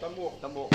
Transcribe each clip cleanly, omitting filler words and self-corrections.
Tembok.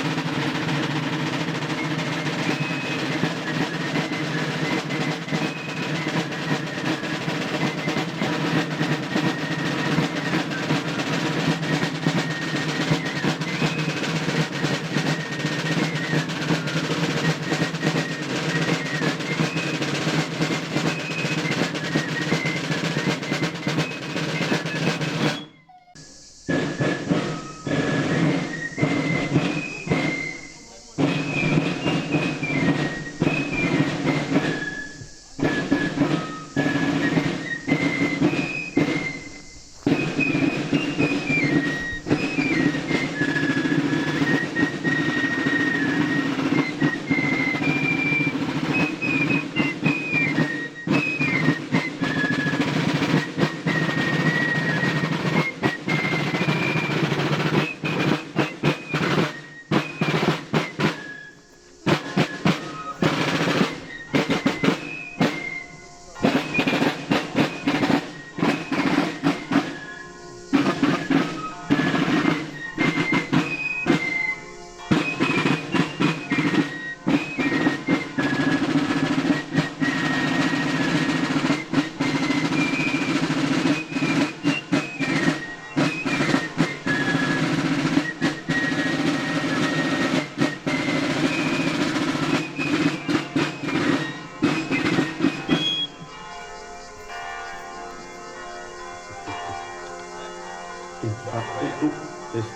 Itu yes.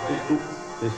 Itu yes.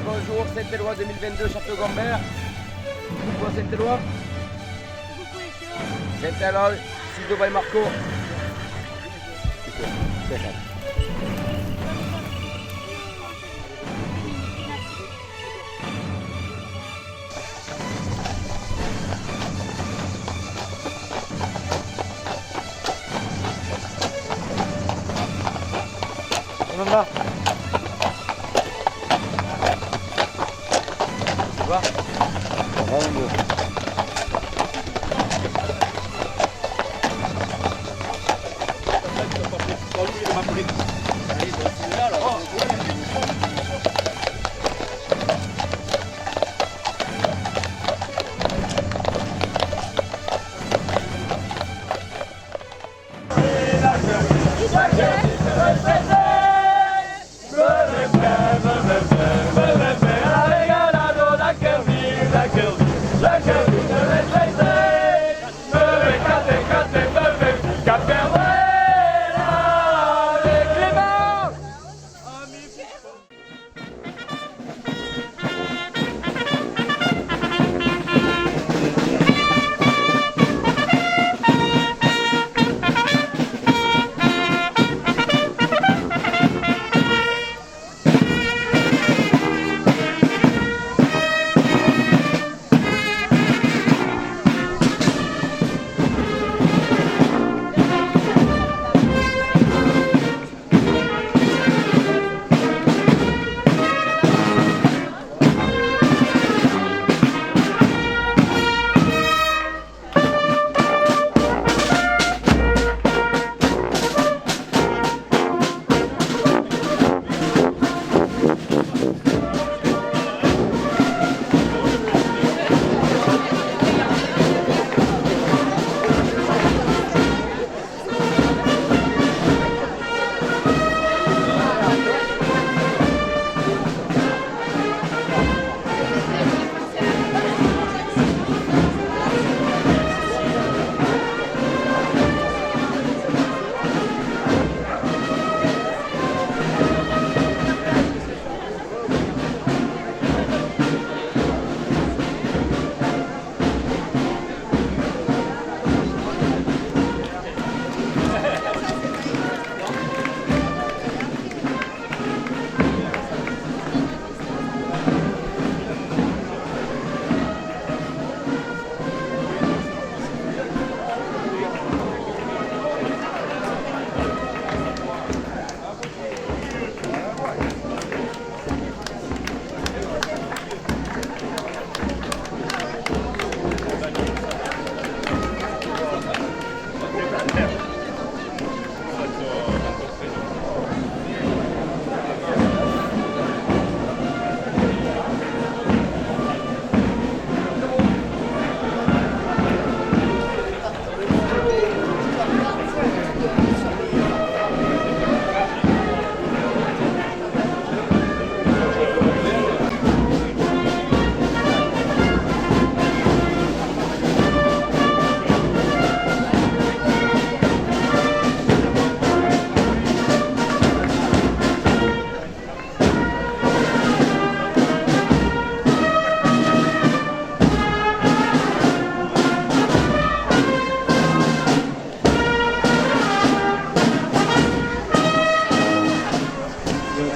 bonjour, Saint-Éloi 2022, Château-Gombert. Pourquoi Saint-Éloi? Saint-Éloi, Sildo by Marco. On en a. Tu vois?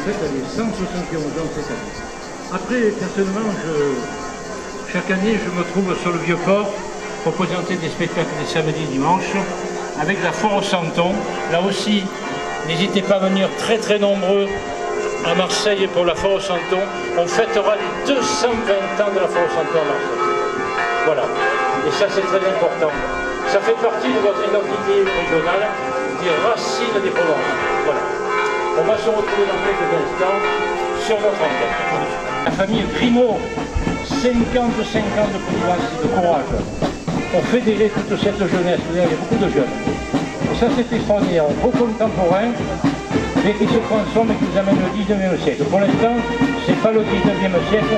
Elle est 171 ans cette année. Après, personnellement, chaque année, je me trouve sur le Vieux-Port pour présenter des spectacles les samedis et dimanches avec la Foire au Santon. Là aussi, n'hésitez pas à venir très très nombreux à Marseille pour la Foire au Santon. On fêtera les 220 ans de la Foire au Santon à Marseille. Voilà. Et ça, c'est très important. Ça fait partie de votre identité régionale, des racines des Provences. Voilà. On va se retrouver dans quelques instants sur notre antenne. La famille Grimaud, 55 ans de polyvalence et de courage. On fédérait toute cette jeunesse, il y a beaucoup de jeunes. Et ça c'est extraordinaire, un beau contemporain, mais qui se transforme et qui nous amène au 19e siècle. Pour l'instant, c'est pas le 19e siècle,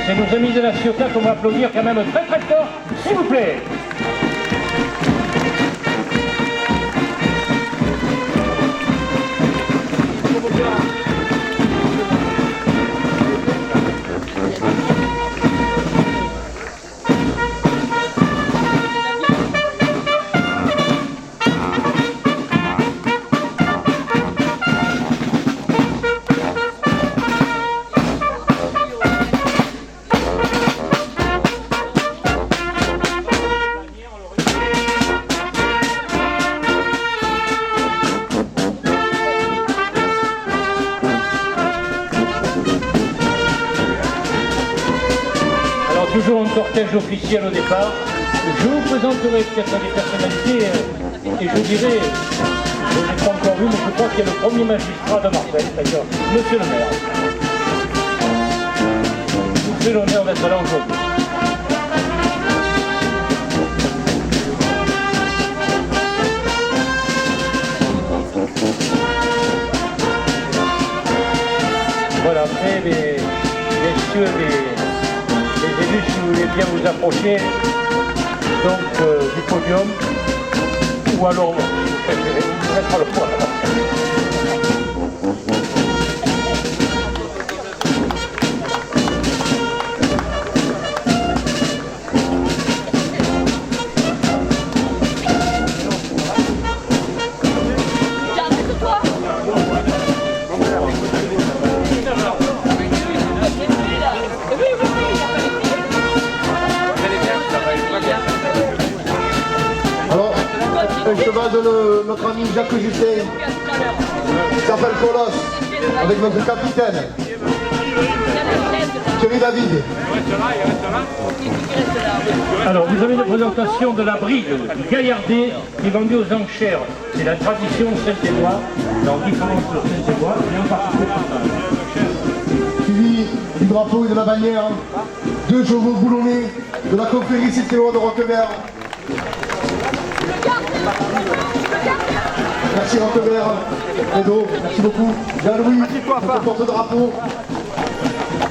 c'est nos amis de la Ciotat qu'on va applaudir quand même très très fort, s'il vous plaît. toujours un cortège officiel au départ. Je vous présenterai peut-être des personnalités et je dirai, je ne l'ai pas encore vu, mais je crois qu'il y a le premier magistrat de Marseille, c'est-à-dire Monsieur le maire. Je vous fais l'honneur d'être là aujourd'hui. Voilà, après, bien sûr, les élus, si vous voulez bien vous approcher donc, du podium, ou alors, si vous préférez, vous mettre à le poids. Un cheval de notre ami Jacques Justin, qui s'appelle Colosse, avec notre capitaine, Thierry David. Alors, vous avez une présentation de la bride du Gaillardet qui est vendue aux enchères. C'est la tradition Saint-Éloi, dans différentes Saint-Éloi, et en particulier Suivi du drapeau et de la bannière, 2 chevaux boulonnés de la confrérie Saint-Éloi de Roquevert. Merci Roquevert, Edo, merci beaucoup. Jean-Louis, notre porte-drapeau.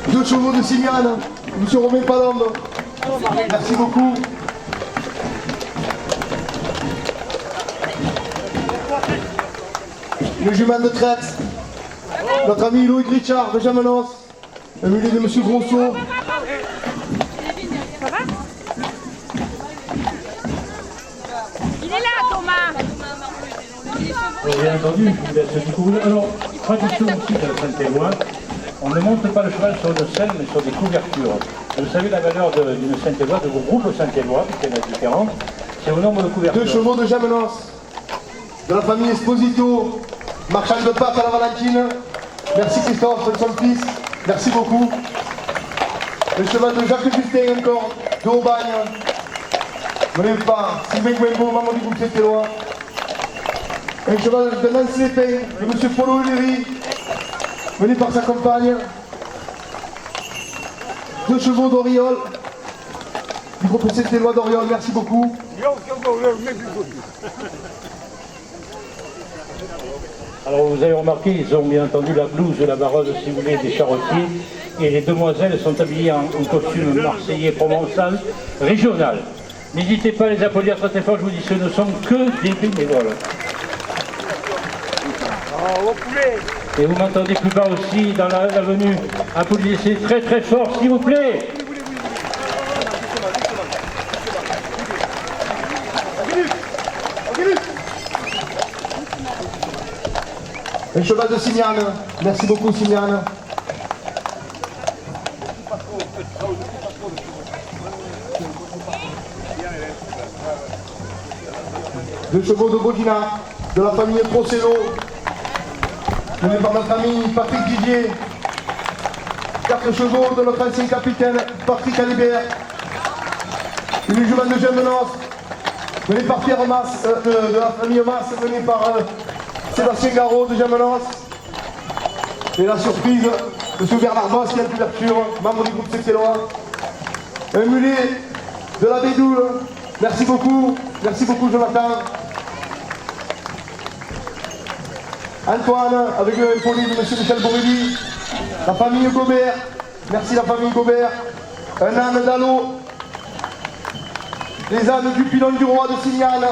2 chevaux de Signane, Monsieur Romain Palombe. Merci beaucoup. Le jument de traite, notre ami Loïc Richard de Jamenos, le mulet de Monsieur Grosso. Il est là, Thomas. Bien entendu, je vous laisse découvrir. Alors, tradition aussi de Saint-Éloi, on ne monte pas le cheval sur une selle, mais sur des couvertures. Vous savez la valeur d'une Saint-Éloi, de vos groupes Saint-Éloi, puisqu'il y en a différents, c'est au nombre de couvertures. 2 chevaux de Jamenos, de la famille Esposito, marchand de pâtes à la Valentine. Merci Christophe, de son fils, merci beaucoup. Le cheval de Jacques Justin encore, de Aubagne. Venez pas, Sylvain Guimbaud, maman du groupe Saint-Éloi. Un cheval de Nancy Lépin, de M. Polo Léry, venu par sa compagne. 2 chevaux d'Oriol, du groupe Saint-Éloi d'Oriol, merci beaucoup. Alors vous avez remarqué, ils ont bien entendu la blouse de la baronne, si vous voulez, des charretiers, et les demoiselles sont habillées en costume marseillais provençal régional. N'hésitez pas à les applaudir très fort, je vous dis, ce ne sont que des bénévoles. Et vous m'entendez plus bas aussi dans l'avenue. Applaudissez très très fort, s'il vous plaît. Un cheval de Signane, merci beaucoup Signane. Deux chevaux de Bodina, de la famille Procello, menés par notre ami Patrick Didier. 4 chevaux de notre ancien capitaine Patrick Alibert. Une jument de Gemmenos, menée par Pierre Masse, de la famille Masse, menée par Sébastien Garot de Gemmenos. Et la surprise, M. Bernard Boss qui a la couverture, membre du groupe Saint-Éloi. Un mulet de la Bédoule. Merci beaucoup Jonathan. Antoine, avec le poli de M. Michel Borelli. La famille Gobert, merci la famille Gobert. Un âne d'Allo. Les ânes du pilon du roi de Signane.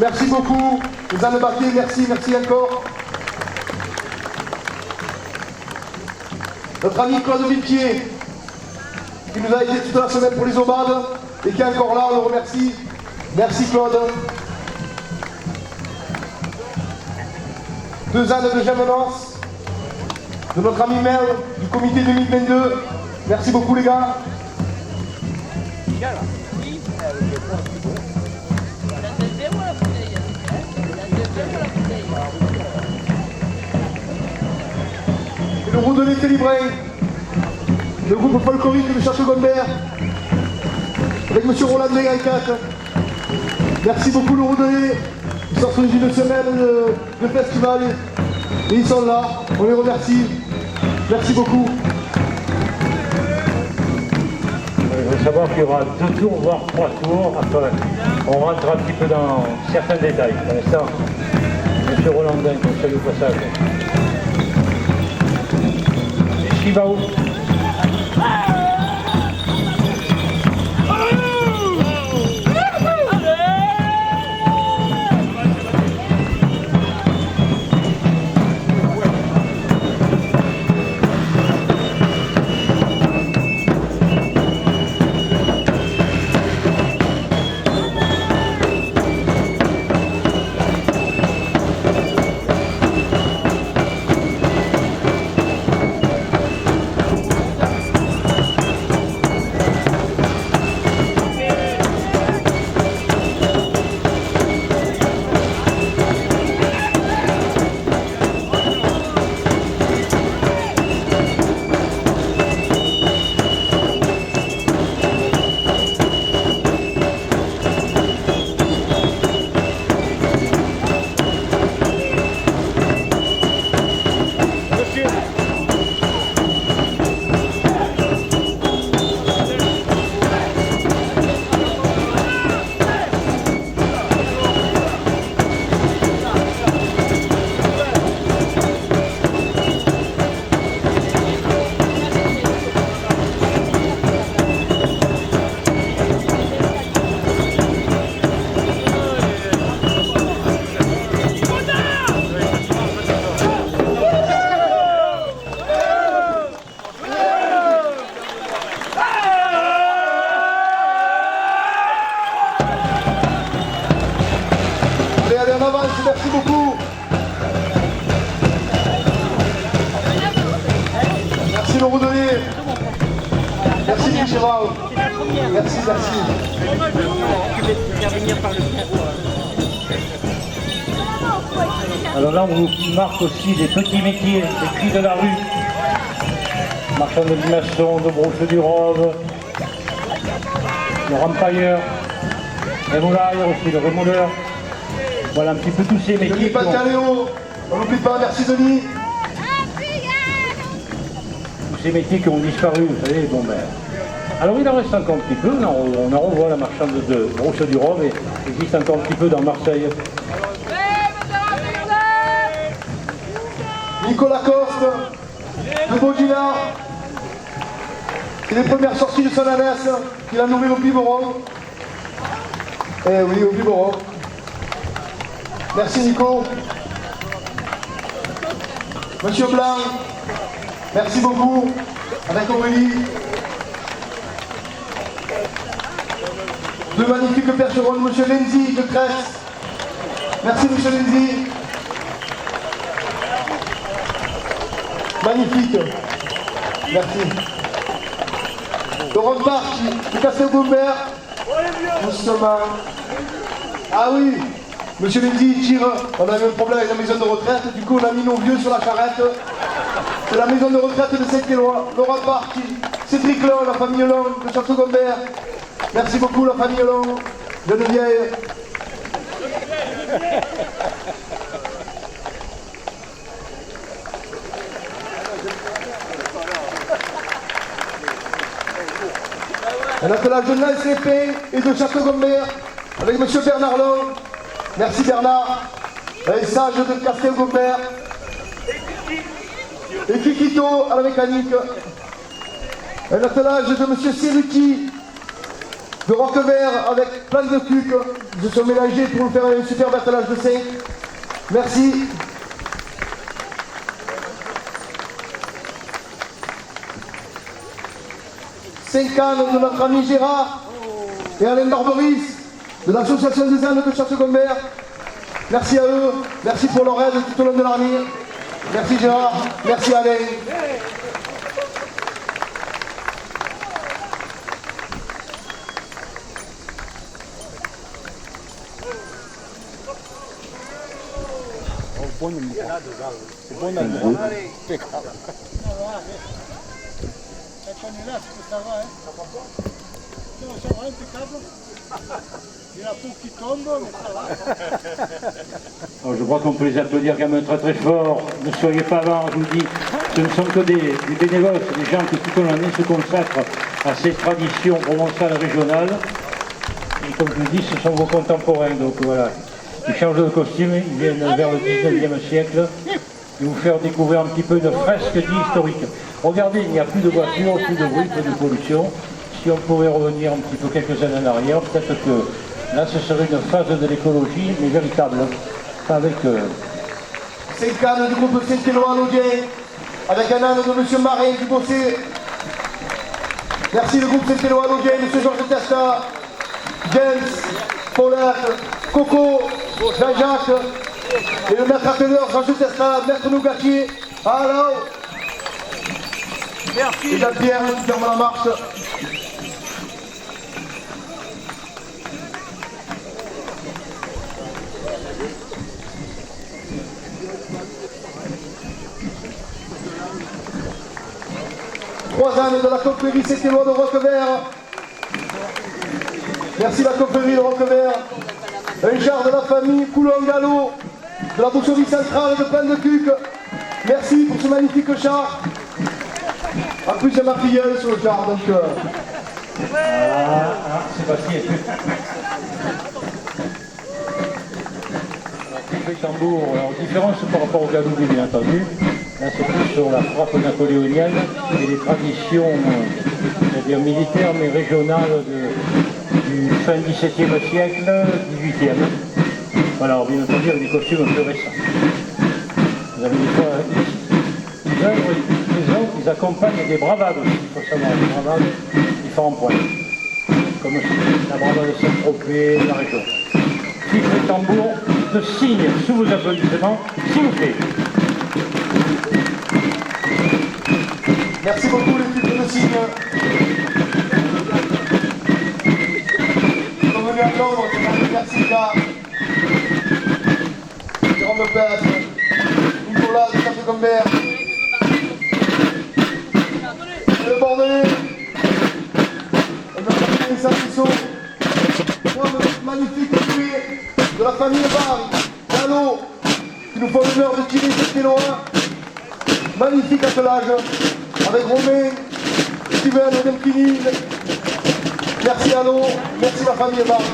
Merci beaucoup. Les ânes Baquet, merci encore. Notre ami Claude Villepied, qui nous a aidé toute la semaine pour les aubades, et qui est encore là, on le remercie. Merci Claude. 2 ânes de Gemmenos, de notre ami Mel, du comité 2022. Merci beaucoup les gars. Et le roue de l'équilibré, le groupe folklorique de Château-Gombert, avec M. Roland Gaïcat. Merci beaucoup le Roudelier. Ils sortent une semaine de festival et ils sont là. On les remercie. Merci beaucoup. Il faut savoir qu'il y aura 2 tours, voire 3 tours. Après, on rentre un petit peu dans certains détails. Pour l'instant, M. Rolandin, qu'on salue au passage. Et Chivao. Merci beaucoup. Merci le Roudelier. Merci Gérard. Merci. Alors là, on vous marque aussi des petits métiers, des cris de la rue. Marchand de limaçon, de broche du rove, le rampailleur, les moulailleurs aussi, le remouleur. Voilà un petit peu tous ces métiers. Denis Pascaléo, on n'oublie pas, merci Denis. Tous ces métiers qui ont disparu, vous savez, bon ben. Alors il en reste encore un petit peu, on en revoit la marchande de broche du rove et il existe encore un petit peu dans Marseille. Nicolas Coste, de Baudinard. C'est les premières sorties de son adresse qu'il a nommé au biberon. Eh oui, au biberon. Merci Nico. Monsieur Blanc, merci beaucoup. Avec Aurélie. 2 magnifiques percherons de Monsieur Lenzi de Crèche. Merci Monsieur Lenzi. Magnifique. Merci. Laurent Parch de Castelgombert. Doucement. Ah oui. Monsieur Lenzi tire, on avait un problème avec la maison de retraite, du coup on a mis nos vieux sur la charrette. C'est la maison de retraite de Saint-Éloi, Laurent Parti, Cédric Long, la famille Long de Château-Gombert. Merci beaucoup la famille Long, Geneviève. On a fait la jeunesse épée et de Château-Gombert avec monsieur Bernard Long. Merci Bernard, les sages de Castelgombert. Et Kikito à la mécanique. Un attelage de monsieur Ceruti de Roquevert avec plein de cucs. Ils se sont mélangés pour nous faire un superbe attelage de 5. Merci. Cinq cannes de notre ami Gérard et Alain Barberis de l'association des ânes de Château-Gombert. Merci à eux, merci pour leur aide tout au long de l'année. Merci Gérard, merci Alain. là, ça va, hein. Non, ça va, impeccable. Il y a la peau qui tombe, mais ça va. Alors, je crois qu'on peut les applaudir quand même très très fort. Ne soyez pas avant, je vous dis, ce ne sont que des bénévoles, c'est des gens qui tout au long de l'année se consacrent à ces traditions provençales régionales. Et comme je vous dis, ce sont vos contemporains, donc voilà. Ils changent de costume, ils viennent vers le 19e siècle et vous faire découvrir un petit peu de fresques dits historiques. Regardez, il n'y a plus de voitures, plus de bruit, plus de pollution. Si on pouvait revenir un petit peu quelques années en arrière, peut-être que là ce serait une phase de l'écologie, mais véritable. Avec... C'est le cadre du groupe Saint-Éloi Laudier, avec un âne de M. Marin du Bossé. Merci le groupe Saint-Éloi Laudier, M. Georges Testa, James, Paulette, Coco, Jean-Jacques, et le maître appeleur Georges Testa, maître Nougatier. Alors, et Jean-Pierre qui ferme la marche. Trois ânes de la confrérie Saint-Éloi de Roquevert. Merci la confrérie de Roquevert. Un char de la famille Coulon-Gallo, de la boucherie centrale de Pain de Cuc. Merci pour ce magnifique char. En plus, j'ai ma filleule sur le char, donc... c'est passé. Les tambours, alors différence par rapport au Galoubi, bien entendu. Là, c'est plus sur la frappe napoléonienne et les traditions militaires, mais régionales du fin XVIIe siècle, XVIIIe. Voilà, alors, bien entendu, avec des costumes plus récents. Vous avez des fois des œuvres, ils accompagnent des bravades aussi, il faut savoir, des bravades différents points. Comme la bravade de Saint-Tropez, la région. Chiffre et tambour de signe sous vos applaudissements, s'il vous plaît. Merci beaucoup les filles de signe. Ils sont venus à Londres, merci gars. Jérôme Pèse, Nicolas de Café-Gombert. Le Bordelais. Et notre ami Saint-Tissot. Magnifique jouet de la famille Barre, Gallo, qui nous font l'honneur de tirer cet éloin. Magnifique attelage, avec Romain, Steven, Delphine. Merci Allo, merci la famille Barre.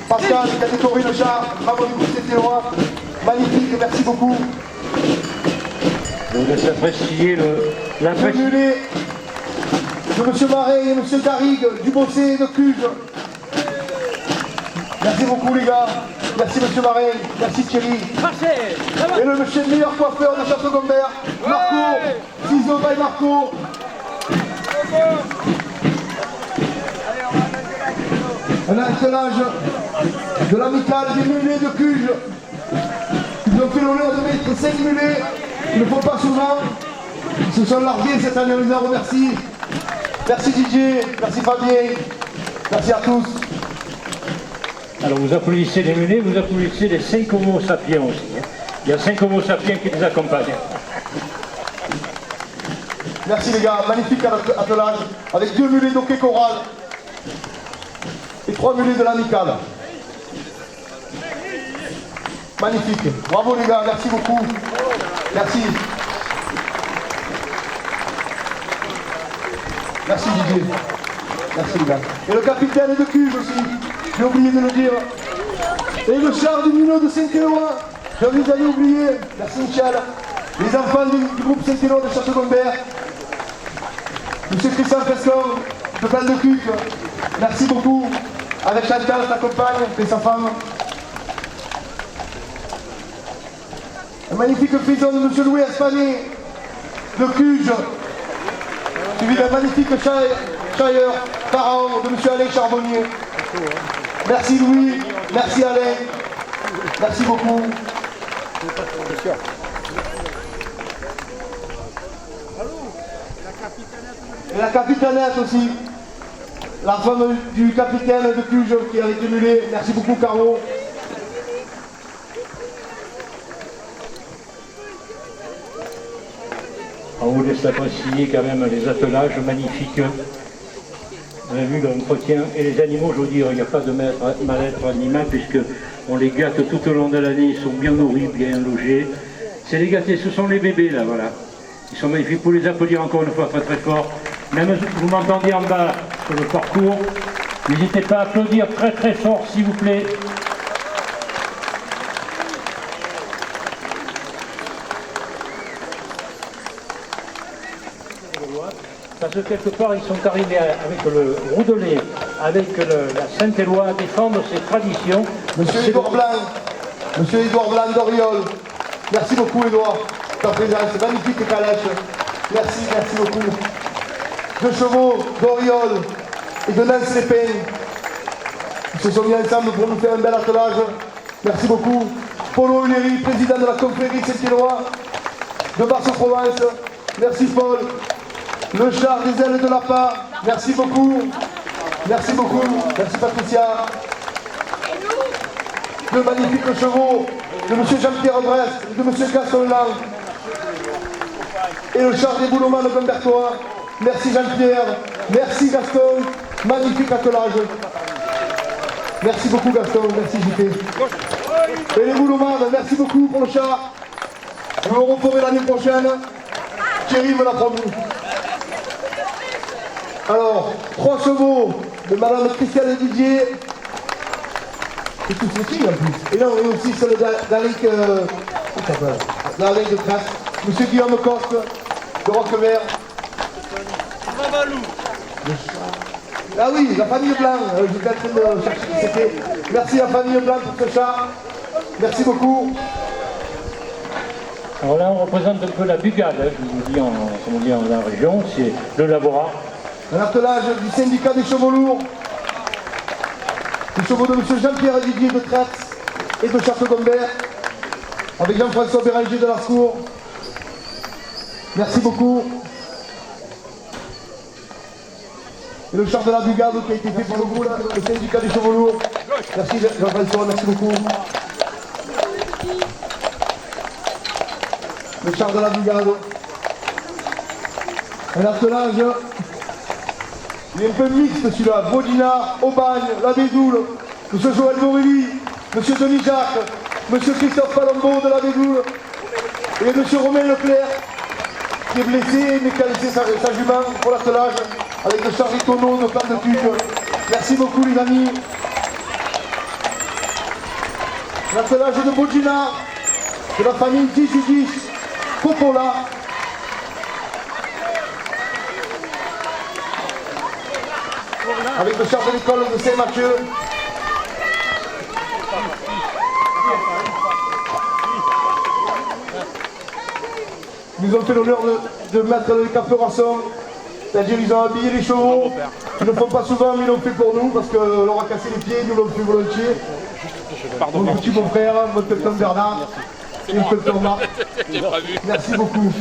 Pascal, qui a décoré le char, bravo du groupe cet éloin. Magnifique, merci beaucoup. Je vous laisse apprécier la fête. De M. Marais et M. Garrigue, du Bossé et de Cuge. Merci beaucoup les gars. Merci M. Marais, merci Thierry. Et le meilleur coiffeur de Château-Gombert, Marco, Ciseaux by Marco. Un attelage de l'amicale des mulets de Cuge. Ils ont fait l'honneur de mettre 5 mulets. Ils ne le font pas souvent. Ils se sont largués cette année, on les en remercie. Merci Didier, merci Fabien, merci à tous. Alors vous applaudissez les mulets, vous applaudissez les 5 homo sapiens aussi. Il y a 5 homo sapiens qui nous accompagnent. Merci les gars, magnifique attelage, avec 2 mulets d'hockey choral et 3 mulets de l'amicale. Magnifique, bravo les gars, merci beaucoup. Merci. Merci Didier. Merci les gars. Et le capitaine de Cuge aussi, j'ai oublié de le dire. Et le char du minot de Saint-Éloi, je les avais oubliés. Merci Michel. Les enfants du groupe Saint-Éloi de Château-Gombert. Monsieur Christian Fescon, de Val de Cuc. Merci beaucoup. Avec Chantal, sa compagne et sa femme. Un magnifique prison de M. Louis Espagné, de Cuge. Suivi d'un magnifique chailleur, pharaon de M. Alain Charbonnier. Merci Louis, merci Alain, merci beaucoup. Et la capitanette aussi, la femme du capitaine de Cuge qui a été mulée. Merci beaucoup Caro. On vous laisse apprécier quand même les attelages magnifiques. On a vu l'entretien et les animaux, je vous dis, il n'y a pas de mal-être animal puisque on les gâte tout au long de l'année, ils sont bien nourris, bien logés. C'est les gâtés, ce sont les bébés là, voilà. Ils sont magnifiques, pour les applaudir encore une fois très très fort. Même vous m'entendiez en bas sur le parcours, n'hésitez pas à applaudir très très fort s'il vous plaît. Parce que quelque part, ils sont arrivés avec le Roudelet, avec la Saint-Éloi à défendre ses traditions. Monsieur Édouard Blanc d'Oriol, merci beaucoup Édouard, ta présence, magnifique calèche. Merci beaucoup. 2 chevaux d'Oriol et de Nance-les-Pins. Ils se sont mis ensemble pour nous faire un bel attelage. Merci beaucoup. Paulo Uleri, président de la confrérie Saint-Éloi de Basse-Provence. Merci Paul. Le char des ailes de lapin, merci beaucoup. Merci Patricia. 2 magnifiques chevaux de M. Jean-Pierre Brest et de M. Gaston Lang. Et le char des Bouloman de Gombertois. Merci Jean-Pierre, merci Gaston, magnifique attelage. Merci beaucoup Gaston, merci JP. Et les Bouloman, merci beaucoup pour le char. Je vous referai l'année prochaine. Thierry me l'a promis. Alors, 3 chevaux de Madame Christiane Didier. Et tout ceci en plus. Et là, on est aussi sur le Dalic de Trace. Monsieur Guillaume Coste de Roquevert. Ah oui, la famille Blanc. J'étais en train de chercher qui c'était. Merci la famille Blanc pour ce chat. Merci beaucoup. Alors là, on représente un peu la Bugade, hein, je vous dis, comme on dit dans la région, c'est le Laborat. Un attelage du syndicat des chevaux lourds. Les chevaux de M. Jean-Pierre Didier de Trace et de Château-Gombert, avec Jean-François Béranger de Larcourt. Merci beaucoup. Et le char de la Bugade qui a été fait pour le groupe, le syndicat des chevaux lourds. Merci Jean-François, merci beaucoup. Le char de la Bugade. Un attelage. Il est un peu mixte celui-là. Bodina, Aubagne, la Bédoule, M. Joël Morelli, M. Denis Jacques, M. Christophe Palombo de la Bédoule et M. Romain Leclerc qui est blessé mais qui a laissé sa jument pour l'attelage avec le chargé tonneau de plan de tuque. Merci beaucoup les amis. L'attelage de Bodina de la famille 10 Popola. Avec le char de l'école de Saint-Mathieu. Ils nous ont fait l'honneur de mettre les caporaçons, c'est-à-dire ils ont habillé les chevaux. Ils ne le font pas souvent, mais ils l'ont fait pour nous parce qu'on leur a cassé les pieds, ils nous l'ont fait volontiers. Mon petit beau-frère, mon tonton Bernard et mon tonton Marc. Merci beaucoup.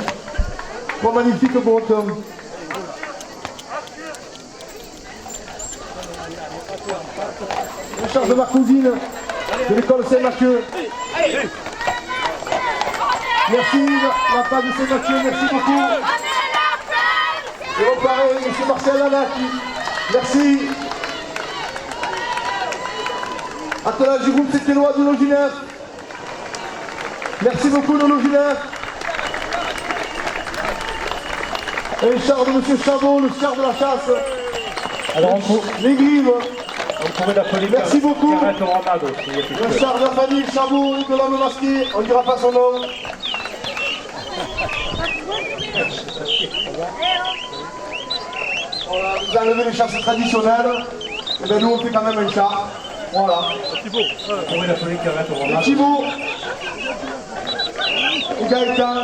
3 magnifiques bretons. Le char de ma cousine de l'école Saint-Mathieu. Merci la part de Saint-Mathieu, merci beaucoup. Et on pareil, M. Marcel Lanaki. Merci. Attelage du groupe Saint-Éloi de Logineuf. Merci beaucoup de Logineuf. Et le char de M. Chabot, le char de la chasse. Alors les grives. on pourrait l'appeler. Merci beaucoup. Aussi, le char de la famille Chabot de l'homme masqué, on ne dira pas son nom. Voilà, vous enlevez les chasses traditionnelles, et bien nous on fait quand même un char. Voilà. On pourrait l'appeler Carrette au Romain. Thibaut et Gaëtan.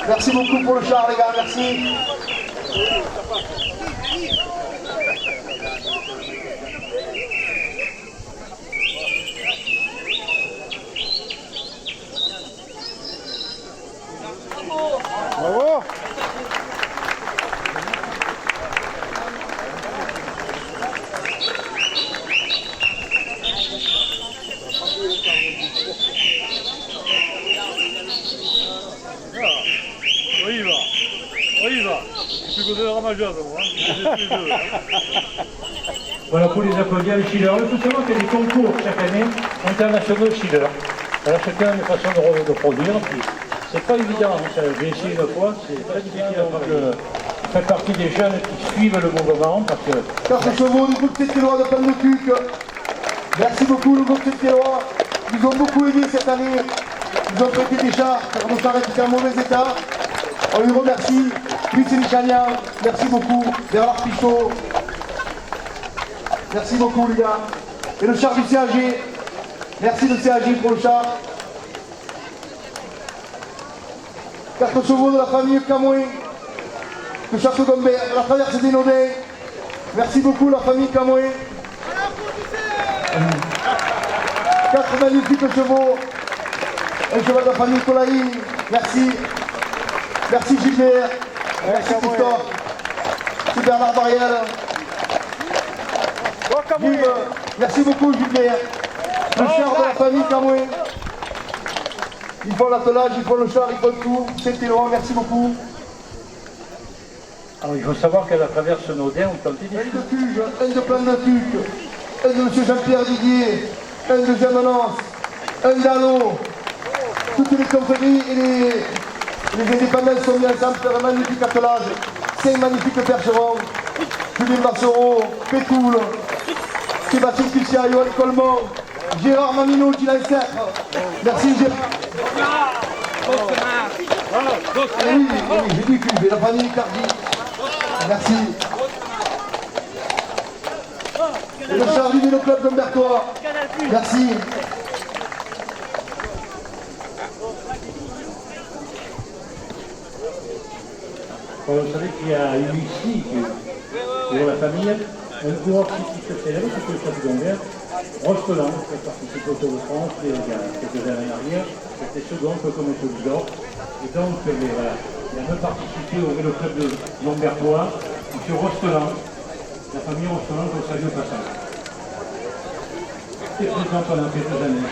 Merci beaucoup pour le char les gars, merci. Bravo. majeur de moi. Je suis deux. Voilà pour les applaudir les chillers. Il faut savoir qu'il y a des concours chaque année internationaux chillers. Alors chacun a une façon de produire. Puis c'est pas évident. Hein. J'ai essayé une fois, c'est très difficile. Donc, je fais partie des jeunes qui suivent le mouvement parce que. 4 chevaux du groupe Saint-Éloi de Pannecuc. Merci beaucoup le groupe Saint-Éloi. Ils ont beaucoup aidé cette année. Ils ont prêté des chars car nos chars étaient en mauvais état. On les remercie. Lucie Michania, merci beaucoup. Bernard Pichot. Merci beaucoup les gars. Et le char du CAG. Merci le CAG pour le char. 4 chevaux de la famille Camouin. Le château d'Ombert, la traversée des Naudins. Merci beaucoup la famille Camouin. 4 magnifiques chevaux. Un cheval de la famille Colaï. Merci. Merci Gilbert. Merci Christophe. C'est Bernard Bariel. Gilles, merci beaucoup Gilbert. Le char de la famille Camouin. Ils font l'attelage, ils font le char, ils font tout. C'était loin, merci beaucoup. Alors il faut savoir qu'à la traverse Naudin, on tente des Un de Cuge, un de Plan de Tuc, un de M. Jean-Pierre Didier, un de Germanance, un d'Allo. Toutes les confréries et les indépendants sont mis ensemble pour un magnifique attelage. 5 magnifiques percherons. Julien Bassereau, Pétoul, Sébastien Pichia, Yoann Colmont, Gérard Mamino, Gilles Ancêtre. Merci Gérard. Oui, j'ai dit Cuge, et la famille Icardi. Merci. Et le char du Vélo Club d'Humbertois. Merci. Vous savez qu'il y a eu ici, pour la famille, un coureur qui se célèbre, c'est le château d'Ombert, Rostelan, qui a participé au Tour de France il y a quelques années en arrière, c'était second, peu comme un d'or. Et donc, voilà, il a même participé au Vélo Club de Lombertois, M. Rostelan, la famille Rostelan, qu'on salue au passage. C'est présent pendant quelques années.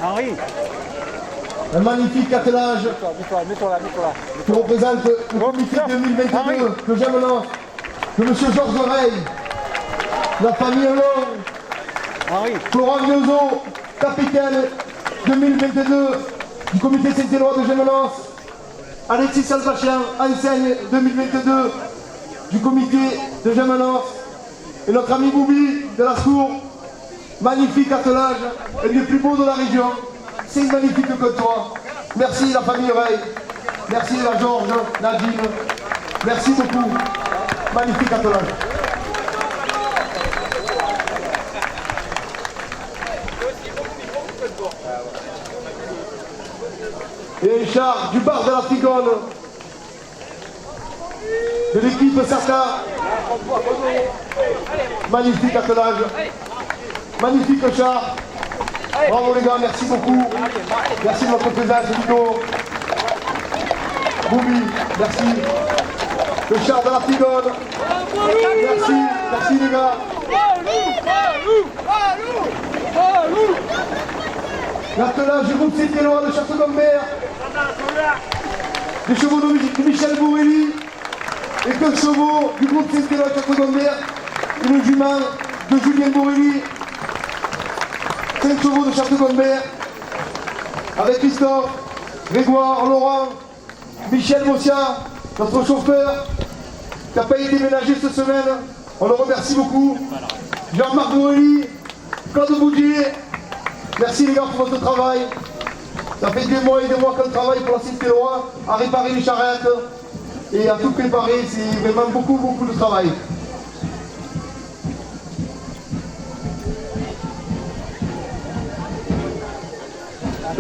Henri, Un magnifique attelage mets-toi là. qui représente le comité 2022 que j'aime de M. Georges Oreille, la famille Long, Henri, Florent Gnozot, capitaine 2022 du comité Saint-Éloi de Gémenos, Alexis Salvachian, enseigne 2022 du comité de Gémenos, et notre ami Boubi de la Sour, magnifique attelage, un des plus beaux de la région, 5 magnifiques côtois. Merci la famille Oreille, merci la Georges, Nadine, merci beaucoup, magnifique attelage. Et un char du bar de la Tigone, de l'équipe Saka. Magnifique attelage, magnifique char. Bravo les gars, merci beaucoup. Merci de votre présence, Nico. Boubi, merci. Le char de la Tigone. Merci les gars. L'attelage du groupe Saint-Éloi de Château d'Ombert. Les chevaux de Michel Bourrelli. Et 2 chevaux du groupe Saint-Éloi de Château d'Ombert. Et le jument de Julien Bourrelli. 5 chevaux de Château d'Ombert. Avec Christophe, Grégoire, Laurent, Michel Mossia, notre chauffeur, qui n'a pas été ménagé cette semaine. On le remercie beaucoup. Jean-Marc Bourrelli, Claude Boudier. Merci les gars pour votre travail. Ça fait des mois et des mois qu'on travaille pour la Saint-Éloi à réparer les charrettes et à tout préparer. C'est vraiment beaucoup de travail.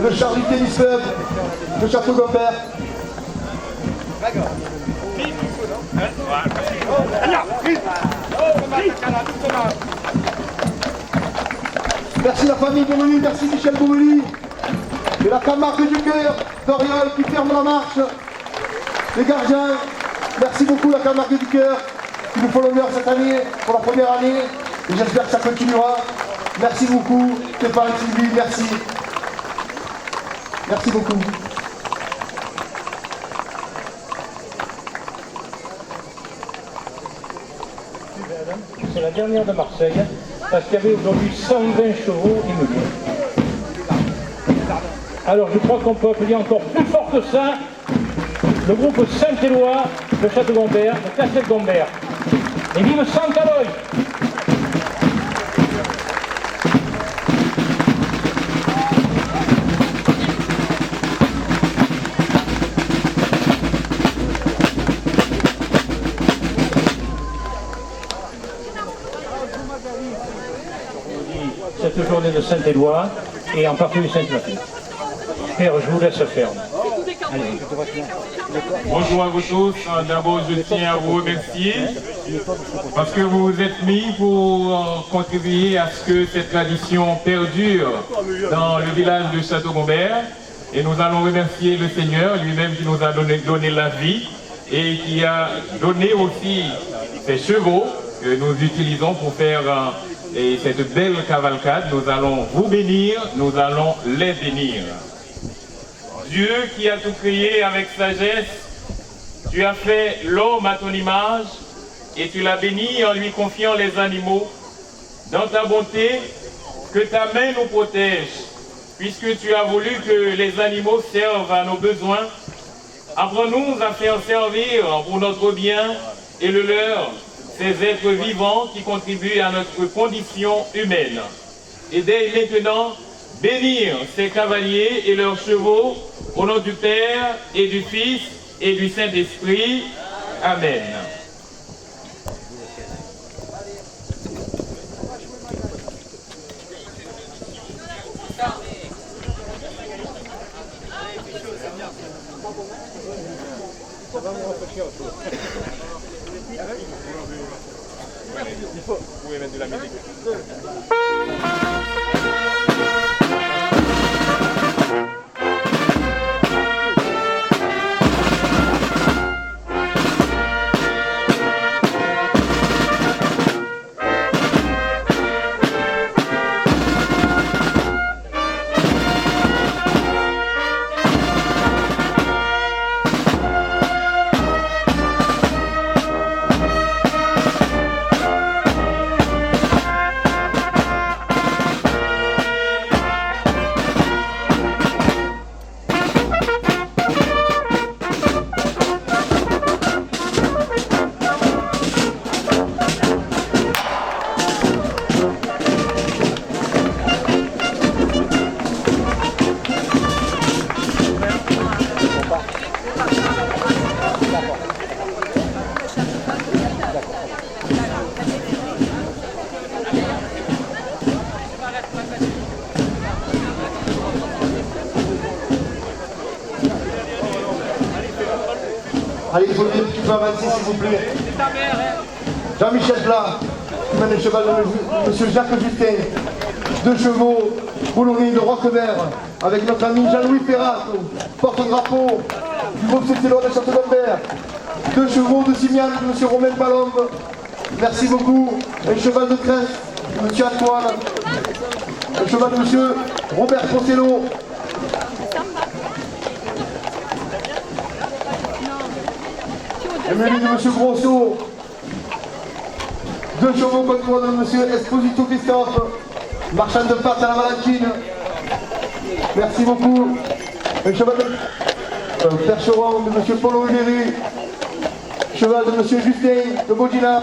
Le Charlie Tennis Club, le Château d'Ombert. Merci la famille Bourrelli, merci Michel Bourrelli. Et la Camargue du cœur, Doriol qui ferme la marche. Les gardiens, merci beaucoup la Camargue du cœur qui nous font l'honneur cette année, pour la première année. Et j'espère que ça continuera. Merci beaucoup, Stéphane, Sylvie, merci. Merci beaucoup. C'est la dernière de Marseille, parce qu'il y avait aujourd'hui 120 chevaux immobiliers. Alors je crois qu'on peut appeler encore plus fort que ça le groupe Saint-Éloi de Château-Gombert, de Castel-Gombert. Et vive Saint-Aloy! Cette journée de Saint-Éloi et en particulier Sainte-Mathilde. Père, je vous laisse faire. Allez. Bonjour à vous tous. D'abord, je tiens à vous remercier parce que vous vous êtes mis pour contribuer à ce que cette tradition perdure dans le village de Château-Gombert. Et nous allons remercier le Seigneur lui-même qui nous a donné la vie et qui a donné aussi ces chevaux que nous utilisons pour faire cette belle cavalcade. Nous allons vous bénir, nous allons les bénir. Dieu qui a tout créé avec sagesse, tu as fait l'homme à ton image et tu l'as béni en lui confiant les animaux. Dans ta bonté, que ta main nous protège, puisque tu as voulu que les animaux servent à nos besoins. Apprends-nous à faire servir pour notre bien et le leur ces êtres vivants qui contribuent à notre condition humaine. Et dès maintenant, bénir ces cavaliers et leurs chevaux, au nom du Père et du Fils et du Saint-Esprit. Amen. Vous pouvez mettre de la musique. Allez, il faut le dire, tu peux avancer s'il vous plaît. Jean-Michel Plat, qui mène le cheval de monsieur Jacques Justin. 2 chevaux boulonnés de Roquebert, avec notre ami Jean-Louis Ferrat, porte-drapeau du groupe Saint-Éloi de Château-Gombert. 2 chevaux de Simian de monsieur Romain Palombe. Merci beaucoup. Un cheval de Crest de monsieur Antoine. Un cheval de monsieur Robert Poncello. Le menu de M. Grosso. 2 chevaux contre de M. Esposito Christophe, marchand de pâtes à la Valentine. Merci beaucoup. Un cheval de percheron de M. Paul Olivieri. Cheval de M. Justin de Bodina.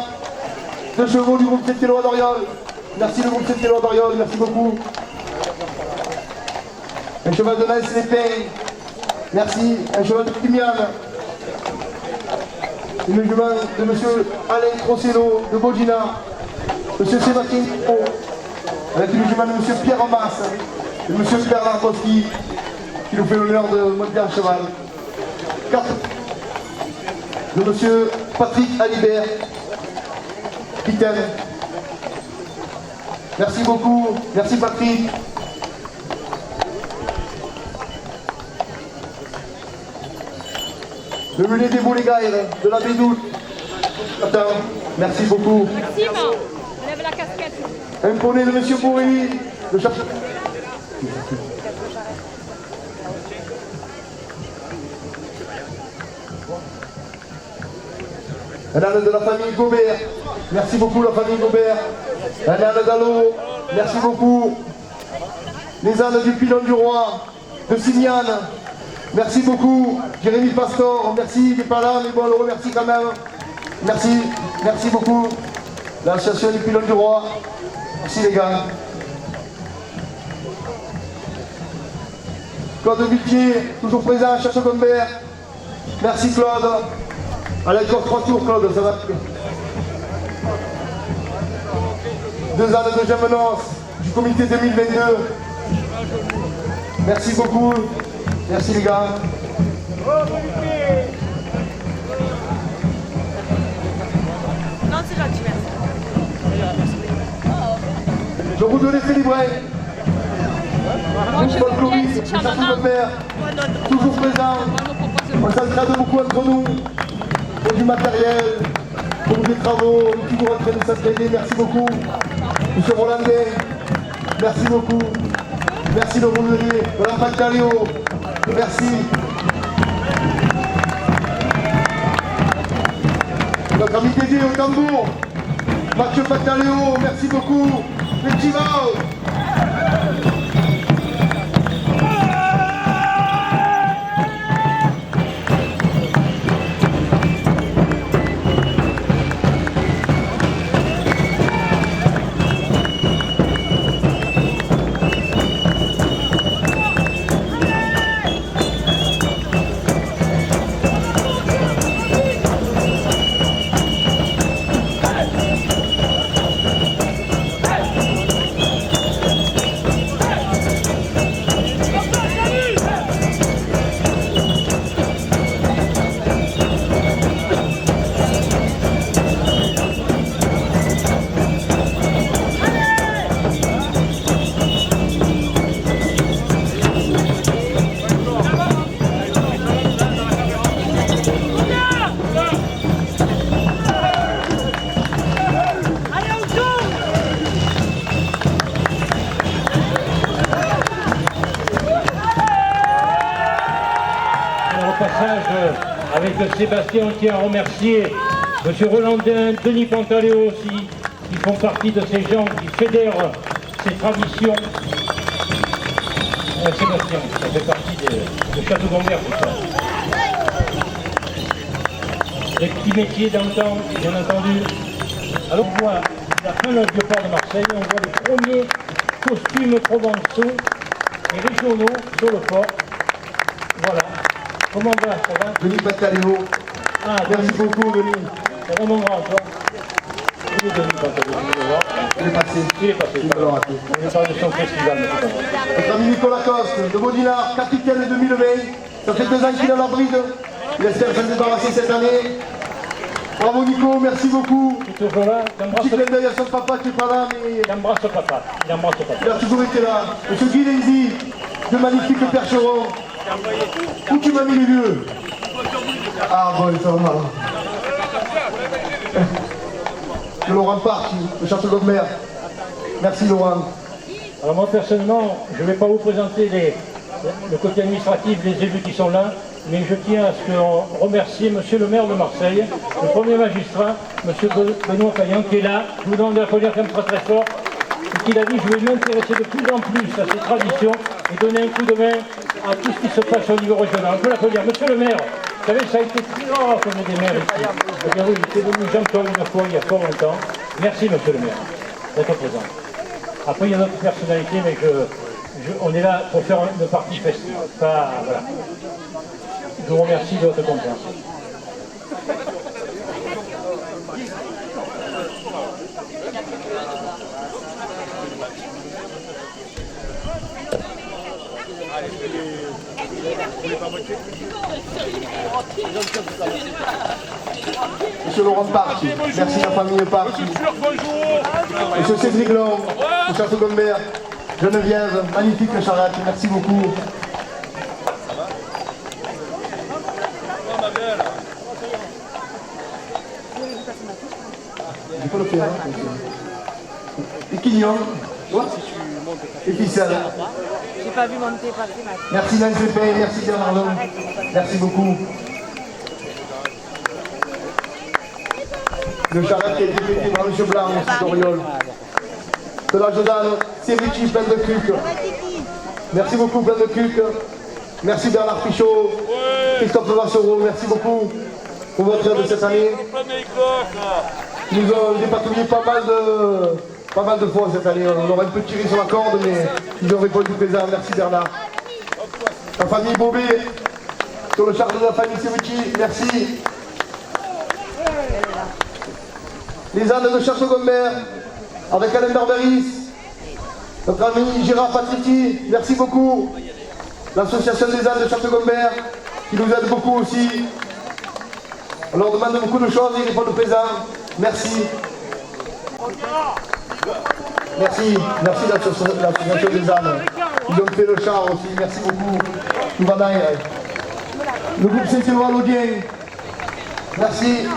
2 chevaux du groupe Saint-Éloi d'Oriol. Merci le groupe Saint-Éloi d'Oriol, merci beaucoup. Un cheval de Nance Lépin. Merci. Un cheval de Timian. Une jument de M. Alain Crossello de Bodina, M. Sébastien Pau, avec une jument de M. Pierre Romas et M. Bernard Boski, qui nous fait l'honneur de monter un cheval. 4 de M. Patrick Alibert, capitaine. Merci beaucoup, merci Patrick. Le mulet des Boulégaires de la Bédoute. Attends, merci beaucoup. Merci, on lève la casquette. Un poney de M. Bourri, de Château. Un âne de la famille Gobert, Merci beaucoup la famille Gobert. Alain Nadalo, merci beaucoup. Les ânes du Pilon du Roi, de Simiane. Merci beaucoup. Jérémy Pastor, merci, il n'est pas là, mais bon, on le remercie quand même. Merci, merci beaucoup. L'association du Pilon du Roi. Merci les gars. Claude Vitier, toujours présent à Château-Gombert. Merci Claude. Allez, encore 3 tours Claude, ça va. 2 ans de deuxième noce du comité 2022. Merci beaucoup. Merci les gars. Non, c'est gentil, merci. Je vous donne les livrets. Moi, je Paul veux Clovis, bien, si de tu en as un. Château-Gombert, toujours présent. On s'entraide beaucoup entre nous. Pour du matériel, pour des travaux, toujours en train de s'entraider. Merci beaucoup. Monsieur Rolandais, merci beaucoup. Merci le Roulerier, Laurent Pantaleo, merci. Notre ami Dédé au tambour, Mathieu Pantaleo, merci beaucoup. Le Chivao. Avec Sébastien, on tient à remercier M. Rolandin, Denis Pantaleo aussi, qui font partie de ces gens qui fédèrent ces traditions. Sébastien, ça fait partie de Château-Gombert, tout ça. Les petits métiers d'antan, bien entendu. Alors on voit la fin du port de Marseille, on voit les premiers costumes provençaux et régionaux sur le port. Voilà. Comment va, ça va? Denis Pantaleo. Ah, Merci beaucoup Denis. ça va mon grand, toi? Il est Denis Pantaleo, je vais voir. Il est passé. Il est passé. Il me l'a raté. On parle de son festival, mais c'est pas grave. Notre ami Nicolas Coste, de Baudinard, capitaine 2020. Ça fait 2 ans qu'il est à la bride. Il espère s'en débarrasser cette année. Bravo Nico, merci beaucoup. Tu es toujours là? Petit clin d'œil à son papa qui n'est pas là, mais Il embrasse papa. Il embrasse papa. il a toujours été là. Monsieur Guy Lenzi, de magnifiques percherons. Où tu m'as mis les vieux? Ah bon, ça va. De Laurent Park, de Château-Gombert. Merci Laurent. Alors moi personnellement, je ne vais pas vous présenter le côté administratif des élus qui sont là, mais je tiens à ce qu'on remercie Monsieur le maire de Marseille, le premier magistrat, Monsieur Benoît Payan, qui est là. Je vous demande d'applaudir comme très très fort. Et qu'il a dit, je vais m'intéresser de plus en plus à ces traditions et donner un coup de main à tout ce qui se passe au niveau régional. On peut l'applaudir. Monsieur le maire, vous savez, ça a été très rare qu'on ait des maires ici. Eh bien oui, il était venu Jean-Paul une fois, il y a fort longtemps. Merci Monsieur le maire d'être présent. Après, il y a d'autres personnalités, mais on est là pour faire une partie festive. Voilà. Je vous remercie de votre confiance. Monsieur Laurent Park, merci la famille Park. Monsieur Cédric Long, de Château-Gombert, Geneviève, magnifique charrette, merci beaucoup. Il faut le faire. Et Quignon, et ficelle. J'ai pas vu monter passer ma. Merci Nancy Pay, merci Bernardon, merci beaucoup. Le charrette qui a été pété par M. Blanc, aussi d'Oriol. De la Jodane, c'est Richie, plein de cuc. Merci beaucoup, plein de cuc. Merci Bernard Pichot, Christophe Vassero, merci beaucoup pour votre aide de cette année. Ils nous ont dépatouillé pas mal de fois cette année. On aurait un peu tiré sur la corde, mais ils ont répondu présent. Merci Bernard. La famille Bobé, sur le char de la famille Sevucci, merci. Les ânes de Château-Gombert, avec Alain Barberis, notre ami Gérard Patrici, merci beaucoup. L'association des ânes de Château-Gombert, qui nous aide beaucoup aussi. On leur demande beaucoup de choses, ils répondent présent. Merci. Merci l'association des ânes. Ils ont fait le char aussi, merci beaucoup. Tout va bien. Le groupe Saint-Éloi Lodien, merci.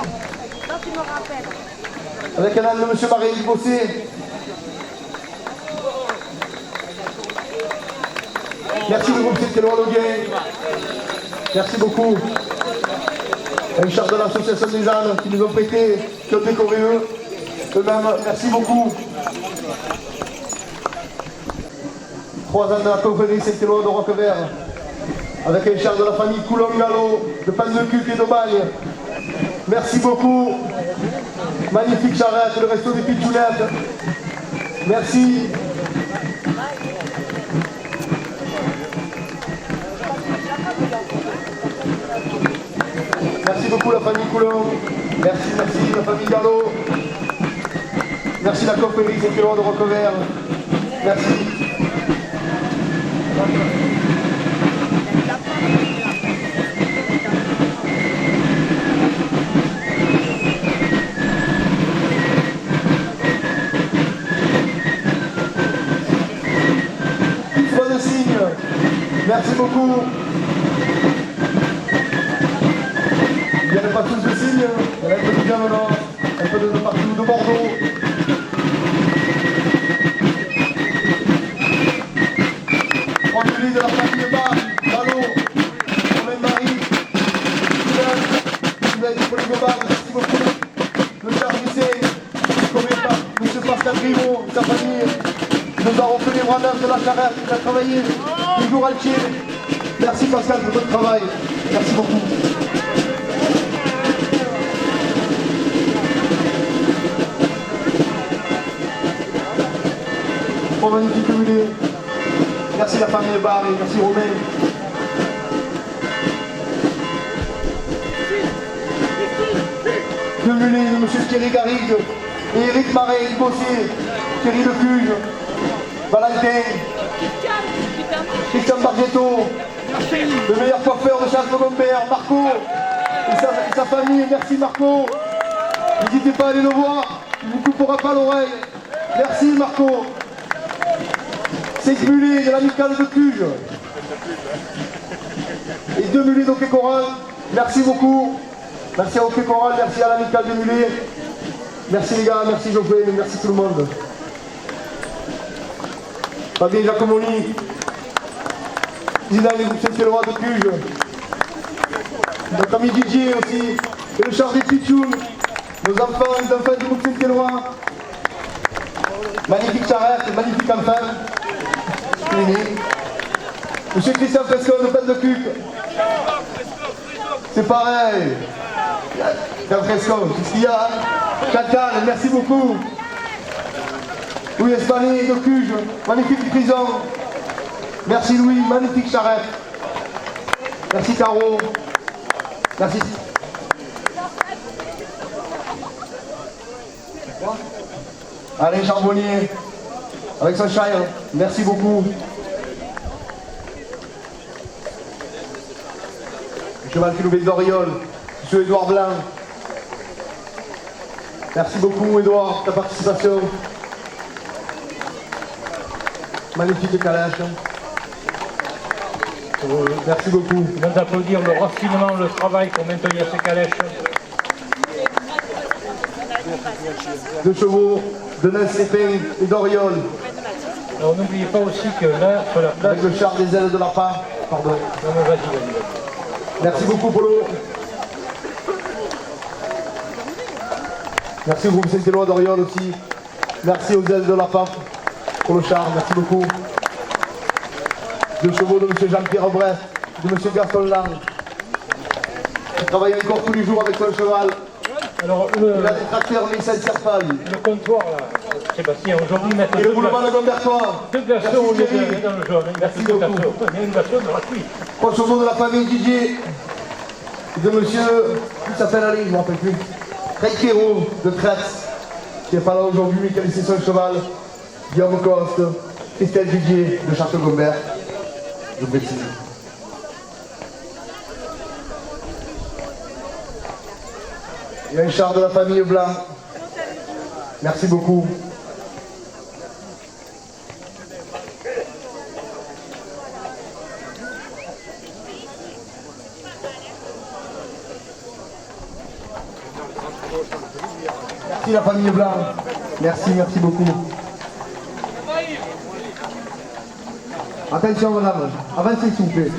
Avec un âne de M. Marie Bossé. Merci le groupe Saint-Éloi Lodien. Merci beaucoup. Un char de l'association des ânes qui nous ont prêté, qui ont décoré eux-mêmes. Merci beaucoup. 3 ans de la confrérie Saint-Éloi de Roquevert, avec un char de la famille Coulomb-Gallo, de Pan-de-Cuc et d'Aubagne. Merci beaucoup. Magnifique charrette, le resto des Pitchounettes. Merci. Merci beaucoup la famille Coulomb. Merci la famille Gallo. Merci la confrérie Saint-Éloi de Roquevert. Merci. Bon signe. Merci beaucoup. Il n'y en a pas tous de signes. Il y en a un peu de bien maintenant. Un peu de partout de Bordeaux. De la famille Bar, Gallo, Romain Marie, merci beaucoup. Le service, M. Pascal Grimaud, sa famille, nous avons fait les bras neufs de la charrette, il a travaillé, du jour entier. Merci Pascal pour votre travail, merci beaucoup. Oh, magnifique humilé. Merci la famille Barre et merci Romain. De Mulé, M. Thierry Garrigue, et Eric Marais, Bossier, Thierry Lecuge, Valentin, Christian Bargetto, le meilleur coiffeur de Château-Gombert, Marco, et sa famille. Merci Marco. N'hésitez pas à aller le voir, il ne vous coupera pas l'oreille. Merci Marco. C'est Mulé de l'amicale de Cuge. Et 2 Mulés d'Hockey Choral. Merci beaucoup. Merci à Hockey Choral, merci à l'amicale de Mulé. Merci les gars, merci Geoffrey, merci tout le monde. Fabien Giacomoni. Président du groupe Saint-Éloi de Cuge. Notre ami Didier aussi. Et le char des Pitchounes. Nos enfants, les enfants du groupe Saint-Éloi. Magnifique charrette, magnifique enfant. Monsieur Christian Fresco de Pan-de-Cuc. C'est pareil. Christian Fresco, qu'est-ce qu'il y a? Chantal, merci beaucoup. Louis Espané de Cuge, magnifique prison. Merci Louis, magnifique charrette. Merci Caro. Merci. Allez, Charbonnier. Avec son chien, merci beaucoup. Le cheval qui nous met d'Oriol, M. Édouard Blanc. Merci beaucoup Édouard, ta participation. Magnifique calèche. Merci beaucoup. Je viens d'applaudir le raffinement, le travail pour maintenir ces calèches. 2 chevaux de Nels-Lépin et d'Oriol. Alors n'oubliez pas aussi que là, sur la place... Avec le char des ailes de lapin. Pardon. Non mais vas-y. Bravo. Merci beaucoup Polo. Merci au groupe Saint-Éloi d'Oriol aussi. Merci aux ailes de la PAF pour le char, merci beaucoup. 2 chevaux de M. Jean-Pierre Aubret, de M. Gaston Lang. Il travaille encore tous les jours avec son cheval. Alors, Il a des tracteurs, mais il s'en sert pas, lui. le comptoir, là, Sébastien, aujourd'hui, mettre Et le boulevard de Gombertois. deux glaçons au lieu de dans le jaune. Merci deux beaucoup. glaçons. Il y a une glaçon dans la cuisse. 3 chevaux de la famille Didier. De monsieur, il s'appelle Ali, je ne me rappelle plus. Reikero de Kretz, qui n'est pas là aujourd'hui, mais qui a laissé son cheval. Guillaume Coste, Christelle Didier de Château-Gombert. Je vous précise. Il y a un char de la famille Blanc. Merci beaucoup. Merci la famille Blanc. Merci, merci beaucoup. Attention madame, avancez s'il vous plaît.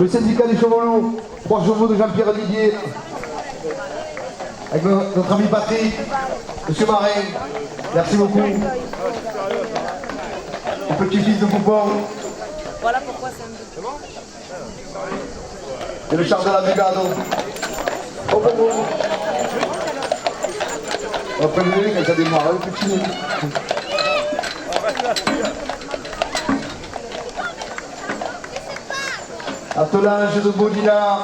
Le syndicat des chevaux lourds, 3 chevaux de Jean-Pierre Didier. Avec notre ami Patrick, M. Marin, merci beaucoup. Le petit-fils de Poupon. Voilà pourquoi c'est un but. Et le char de la brigade. Oh, oh, oh. On va prendre le nez quand ça démarre, le petit nez. Attelage de Baudina,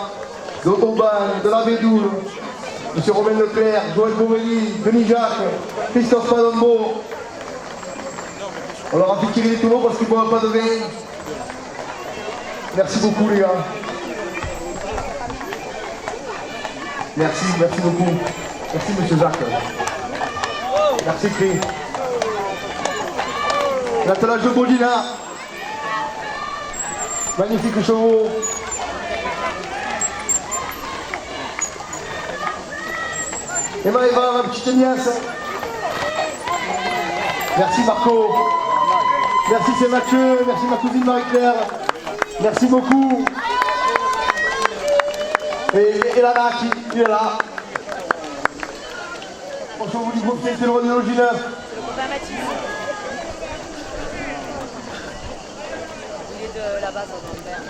d'Autoban, de la Bédoule. M. Romain Leclerc, Joël Beaumély, Denis Jacques, Christophe Padombo. On leur a fait tirer les tonneaux parce qu'ils ne boivent pas de vin. Merci beaucoup les gars. Merci, merci beaucoup. Merci M. Jacques. Merci Cri. L'attelage de Baudina. Magnifique chevaux. Et Maëva, ma petite nièce. Merci Marco. Merci c'est Mathieu. Merci ma cousine Marie-Claire. Merci beaucoup. Et Lana qui est là. Bonjour vous du groupe Saint-Éloi de Logis 9. Le copain Mathis. Il est de la base au Gombert.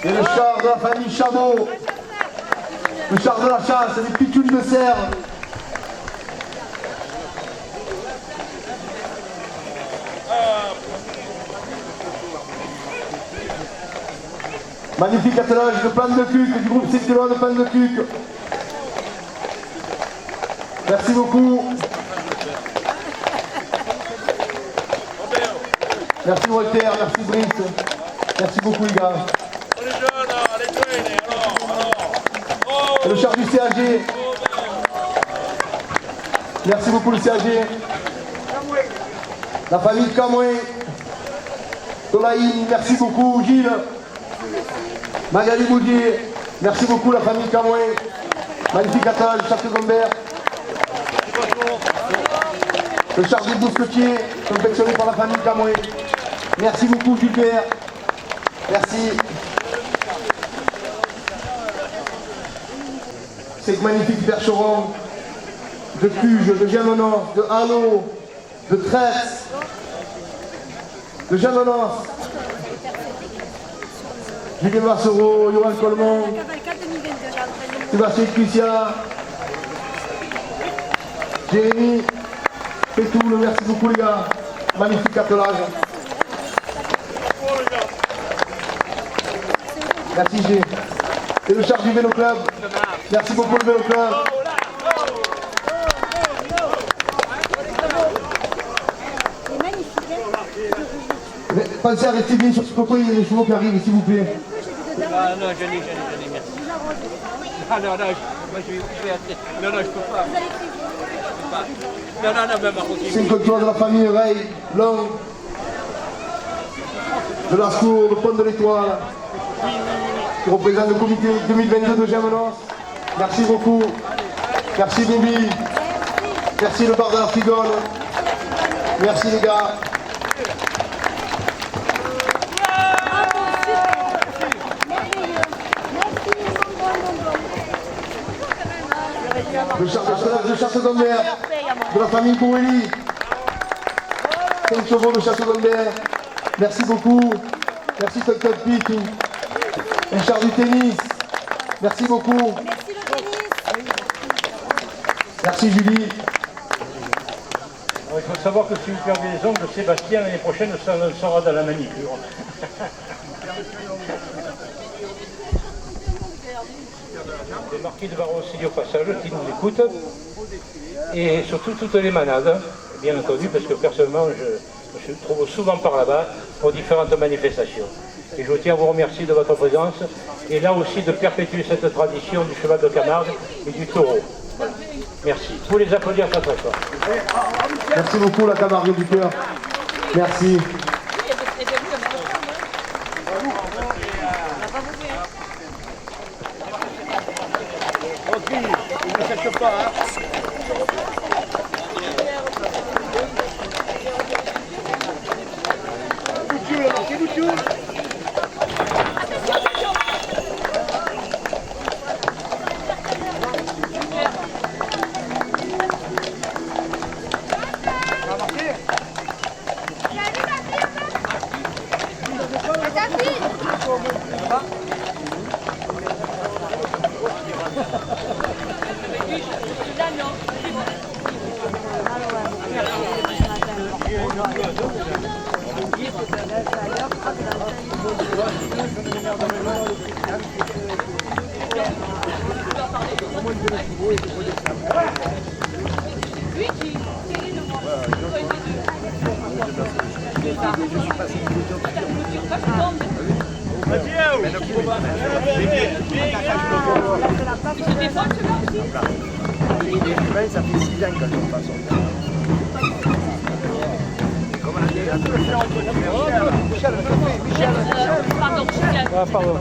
Et le char de la famille Chameau. Le char de la chasse, les pitules de cerf. Magnifique attelage de Plan de Cuc, du groupe Saint-Éloi de Plan de Cuc. Merci beaucoup. Merci Walter, merci Brice. Merci beaucoup les gars. Et le char du CAG. Merci beaucoup le CAG. La famille Camoué. Tolaïne, merci beaucoup Gilles. Magali Boudier, merci beaucoup la famille Camoué. Magnifique attelage, Château-Gombert. Le char du Bousquetier, confectionné par la famille Camoué. Merci beaucoup Gilbert. Merci. Ces magnifiques percherons de Puge, de Gémenos, de Halo, de Tresse, de Gémenos. Julien Marcereau, Johan Colmont, Sébastien Cuissia, Jérémy, Pétoul, merci beaucoup les gars. Magnifique attelage. Merci G. Et le char du Vélo Club. Merci beaucoup le Vélo Club. Mais pensez à rester bien sur ce côté, il y a des chevaux qui arrivent, s'il vous plaît. Ah non, je l'ai, merci. Ah non, non, moi je vais attendre. Non, non, je peux pas. Non, non, non, même à côté. C'est une culture de la famille Rey, Long, de la Sour, le Pont de l'Étoile, qui représente le comité 2022 de Gémenos. Merci beaucoup. Merci Bibi. Merci le bar de l'Artigone. Merci les gars. Le chasse d'Ambert de la famille Bourrelli. 5 chevaux de chasse d'Ambert. Merci beaucoup. Merci Toc Toc Pic. Un char du tennis. Merci beaucoup. Merci Julie. Alors, il faut savoir que si vous perdez les ongles, Sébastien l'année prochaine sera dans la manicure. Le marquis de Varro aussi au passage qui nous écoute. Et surtout toutes les manades, bien entendu, parce que personnellement je me trouve souvent par là-bas pour différentes manifestations. Et je tiens à vous remercier de votre présence et là aussi de perpétuer cette tradition du cheval de Camargue et du taureau. Voilà. Merci. Vous les applaudir très très fort. Merci beaucoup la Camargue du cœur. Merci. Pardon.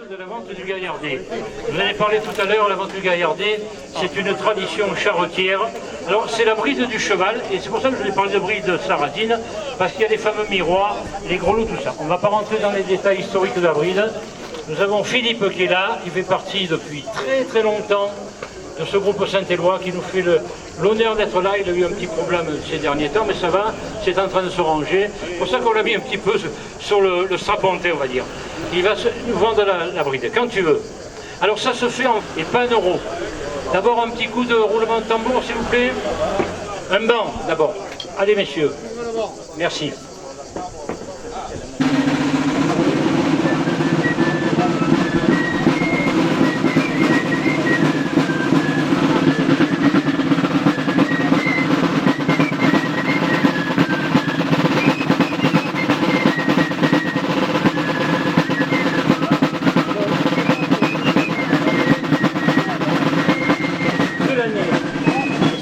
De la vente du gaillardet. Je vous en ai parlé tout à l'heure, la vente du gaillardet, c'est une tradition charretière. Alors c'est la bride du cheval, et c'est pour ça que je vous ai parlé de bride sarrasine, parce qu'il y a les fameux miroirs, les grelots, tout ça. On ne va pas rentrer dans les détails historiques de la bride. Nous avons Philippe qui est là, qui fait partie depuis très très longtemps de ce groupe Saint-Éloi, qui nous fait l'honneur d'être là. Il a eu un petit problème ces derniers temps, mais ça va, c'est en train de se ranger. C'est pour ça qu'on l'a mis un petit peu sur le strapontin, on va dire. Il va nous vendre la bride, quand tu veux. Alors ça se fait et pas 1 euro. D'abord un petit coup de roulement de tambour, s'il vous plaît. Un banc, d'abord. Allez, messieurs. Merci.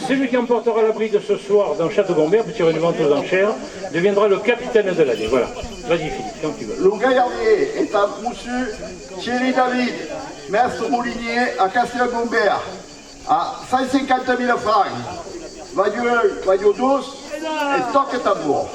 Celui qui emportera la bride ce soir dans Château-Gombert, pour tirer une vente aux enchères, deviendra le capitaine de l'année. Voilà. Vas-y Philippe, quand tu veux. Le gaillardier est à monsieur Thierry David, maître moulinier à Castel-Gombert, à 150 000 francs. Vailleux douce et toque tambour.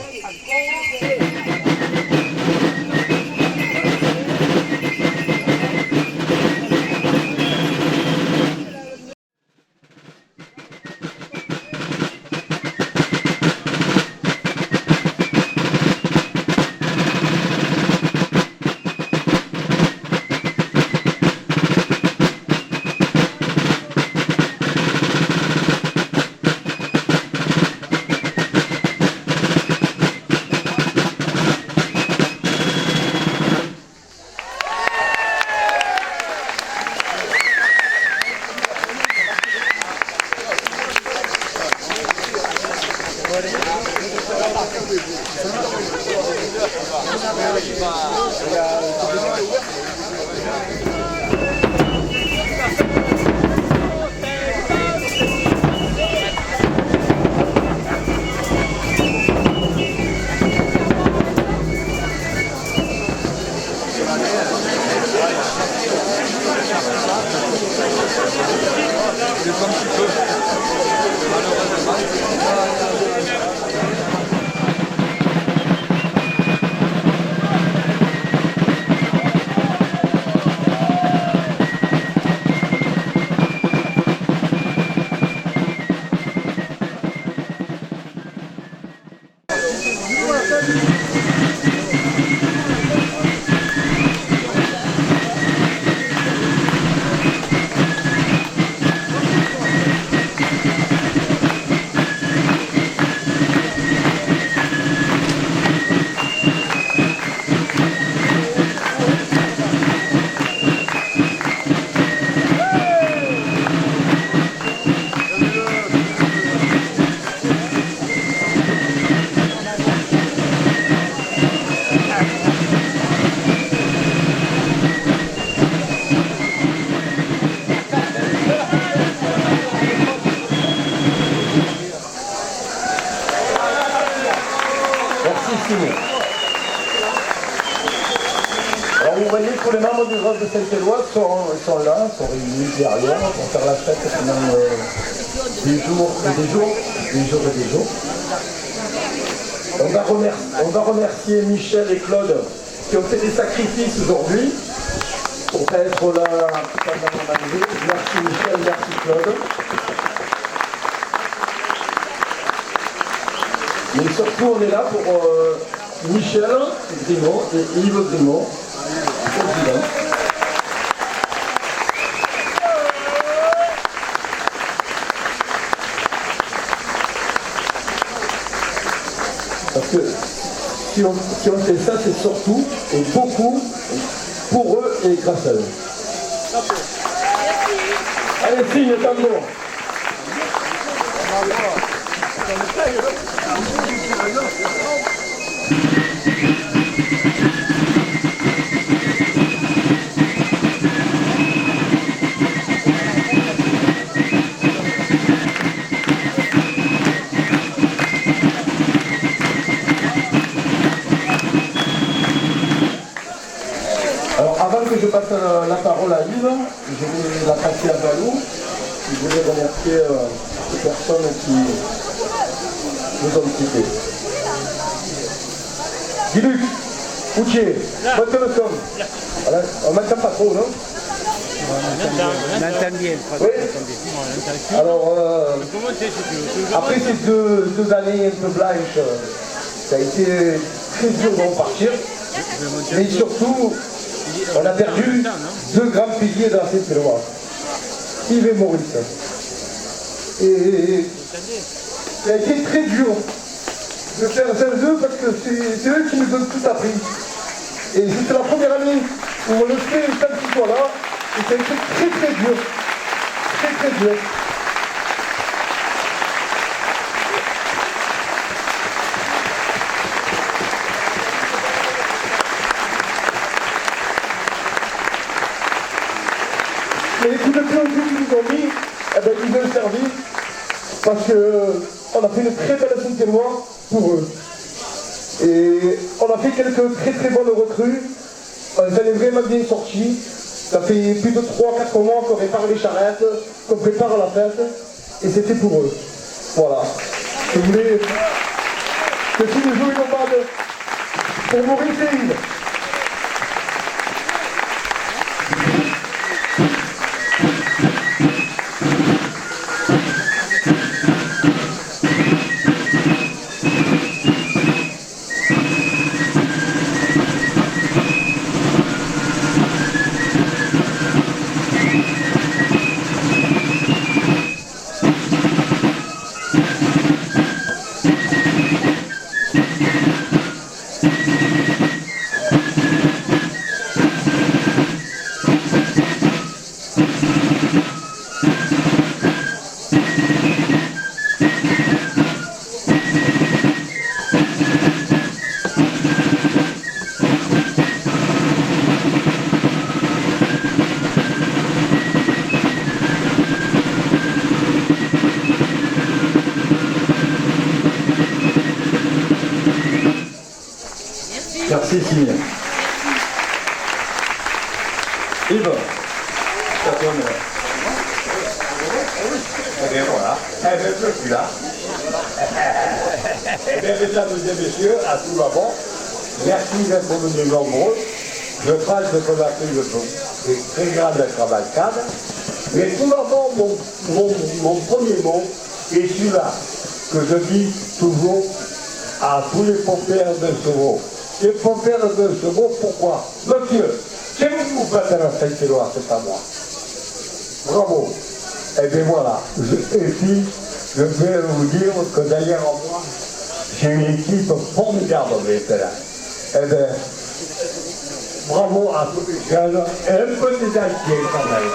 Alors vous voyez que tous les membres du groupe de Saint-Éloi sont là, sont réunis derrière pour faire la fête pendant des jours et des jours, des jours et des jours. On va remercier Michel et Claude qui ont fait des sacrifices aujourd'hui pour être là pendant l'arrivée. Merci Michel, merci Claude. Mais surtout on est là pour Michel Grimaud et Yves Grimaud, président. Parce que si on fait ça, c'est surtout et beaucoup pour eux et grâce à eux. Allez, signe, tambour. Alors avant que je passe la parole à Yves, je vais la passer à Valou. Je voulais remercier les personnes qui nous ont quittés. Guy-Luc, Outier, votre le son. Voilà, on m'entend pas trop, non? On entend bien. Oui. Alors, après ces deux années un peu blanches, ça a été très dur de repartir. Mais surtout, on a perdu deux grands piliers dans cette Saint-Éloi, Yves et Maurice. Et ça a été très dur de faire sans eux parce que c'est eux qui nous ont tout appris. Et c'était la première année où on le fait sans qu'ils soient là. Et ça a été très très dur. Très très dur. Et tous les plans qu'ils nous ont mis, eh ben, ils ont servi parce qu'on a fait une très belle Saint-Éloi pour eux. Et on a fait quelques très très bonnes recrues. Ça est vraiment bien sorti. Ça fait plus de 3-4 mois qu'on répare les charrettes, qu'on prépare la fête. Et c'était pour eux. Voilà. Je voulais que tous les jours ils nomades pour Maurice et Yves. c'est signé. Yves, ça tourne. Eh bien voilà, eh bien je suis là. Eh bien mesdames et messieurs, à tout d'abord, merci d'être venus nombreux. Je passe de convaincre le très grande cavalcade. Mais tout d'abord, mon premier mot est celui-là, que je dis toujours à tous les pompiers de chevaux. Les pompiers de chevaux, pourquoi? Monsieur, c'est vous qui vous faites la Saint-Éloi, c'est à moi. Bravo. Et bien voilà. Et puis, je vais vous dire que derrière moi, j'ai une équipe formidable de vétérans. Eh bien, bravo à tous les jeunes et un peu des inquiets quand même.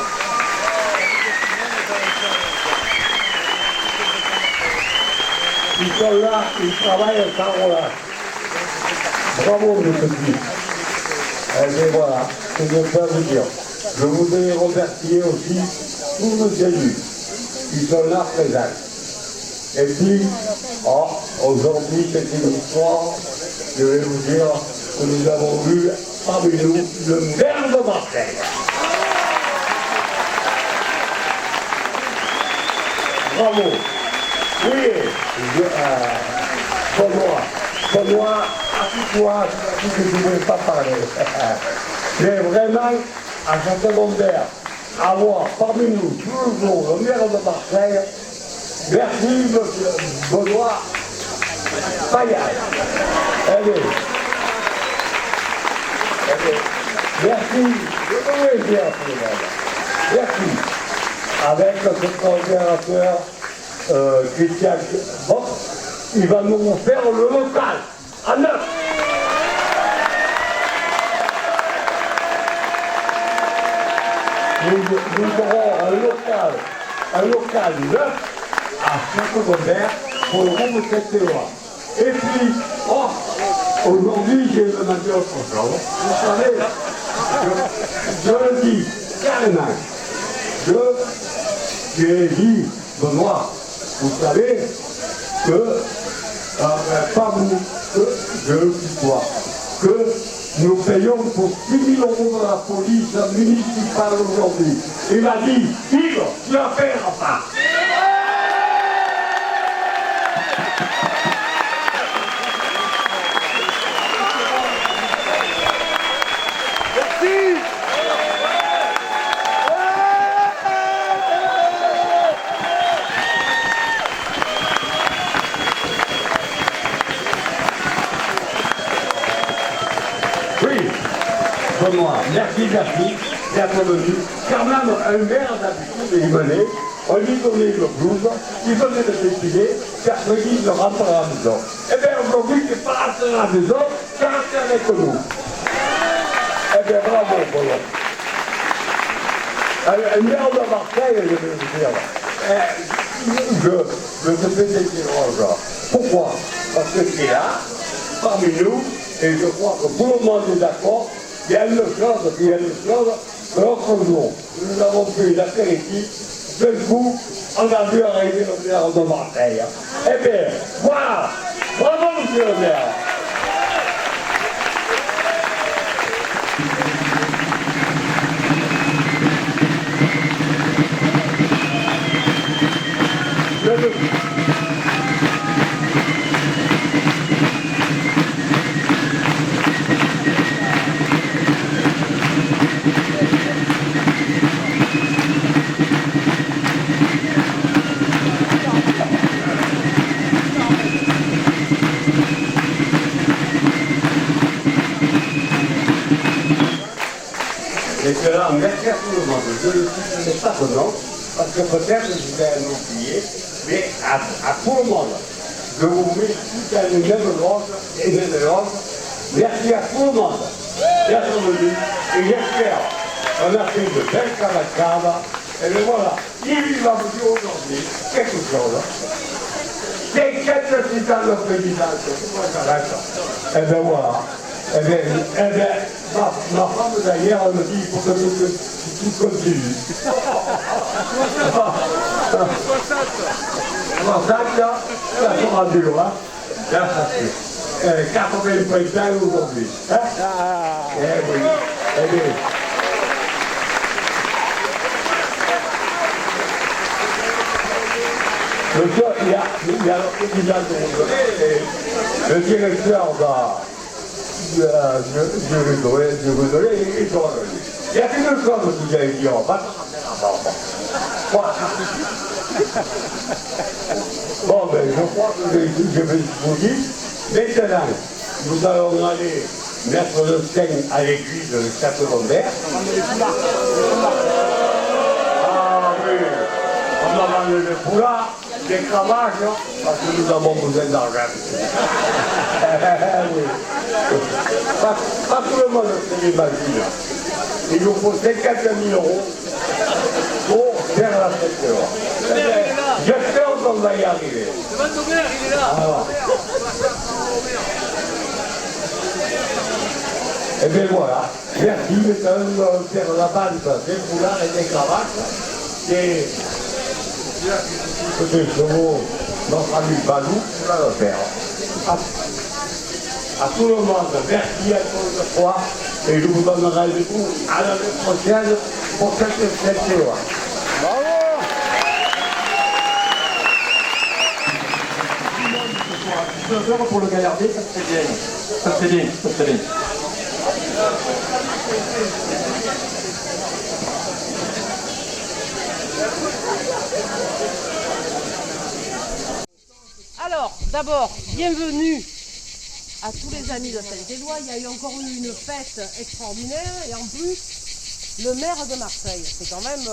Ils sont là, ils travaillent sans relâche. Bravo, mes petits. Et bien voilà, ce que je peux vous dire. Je voudrais remercier aussi tous nos élus qui sont là présents. Et puis, aujourd'hui, c'est une histoire, je vais vous dire que nous avons vu parmi nous le maire de Marseille. Bravo. Oui, Benoît, assis-toi, si tu ne voulais pas parler. Mais vraiment, à Château-Gondère, avoir parmi nous toujours le maire de Marseille, merci monsieur Benoît Paillard. Allez. Merci, je voulais dire tout le monde. Merci. Avec ce coordinateur Christian Bock, il va nous faire le local à 9. Nous aurons un local 9 à Château-Gondère pour le groupe Saint-Éloi. Et puis, aujourd'hui, j'ai demandé autre chose. Vous savez, je le dis carrément. J'ai dit, Benoît, vous savez que, pas vous, que je le tutoie, que nous payons pour 6 000 € de la police municipale aujourd'hui. Il m'a dit, Yves, tu vas faire ça. Merci d'être venu. Quand même, un maire d'habitude, il venait, on lui donnait le blouse, il venait de décider, mercredi, il rentre à la maison. Eh bien, aujourd'hui, il n'est pas rentré à la maison, il est rentré avec nous. Eh bien, bravo, Bolo. Un maire de Marseille, je vais vous dire, je te fais des tiroirs. Pourquoi? Parce que tu es là, parmi nous, et je crois que tout le monde est d'accord. Il y a une chose, que l'autre jour, nous avons fait l'apéritif, d'un coup, on a vu arriver le maire de Marseille. Eh bien, voilà, bravo monsieur le maire. Et que là, merci à tout le monde. Je ne suis pas dedans, parce que peut-être je vais en oublier, mais à tout le monde, je vous mets tout à une même rose et une même rose. Merci à tout le monde d'être venu, et j'espère qu'on a fait de belles cavalcades. Et bien voilà, il va vous dire aujourd'hui quelque chose. C'est quelques citations de présidence, comment ça va ça? Et bien voilà. Eh bien, ma femme d'ailleurs, elle me dit, il faut que tout continue. Ça sera dur, hein? Là, ça fait. 80 points aujourd'hui. Hein? Eh oui. Eh bien. Il y a le directeur je rigolais, il y a quelque chose que j'avais dit, on va bon, ben, je crois que je vais vous dire, maintenant, nous allons aller mettre le seigne à l'église de Château-Lambert. Ah oui, on va vendre des poulards, des cravaches, parce que nous avons besoin d'argent. Oui. Pas tout le monde se l'imagine. Il nous faut 50 000 € pour faire la fête. J'espère qu'on va y arriver. Le vent d'Aubert, il est là. Et bien voilà. Merci, maintenant, on faire la bande des foulards et des cravaches. Et des chevaux, notre ami Balou, on va le faire. À tout le monde, merci à tous de fois et je vous donne rendez-vous à l'année prochaine pour cette fête. Bravo! Pour le gaillarder, ça serait bien. Ça serait bien, ça serait bien. Alors, d'abord, bienvenue à tous les amis de Saint-Éloi. Il y a eu encore eu une fête extraordinaire et en plus, le maire de Marseille. C'est quand même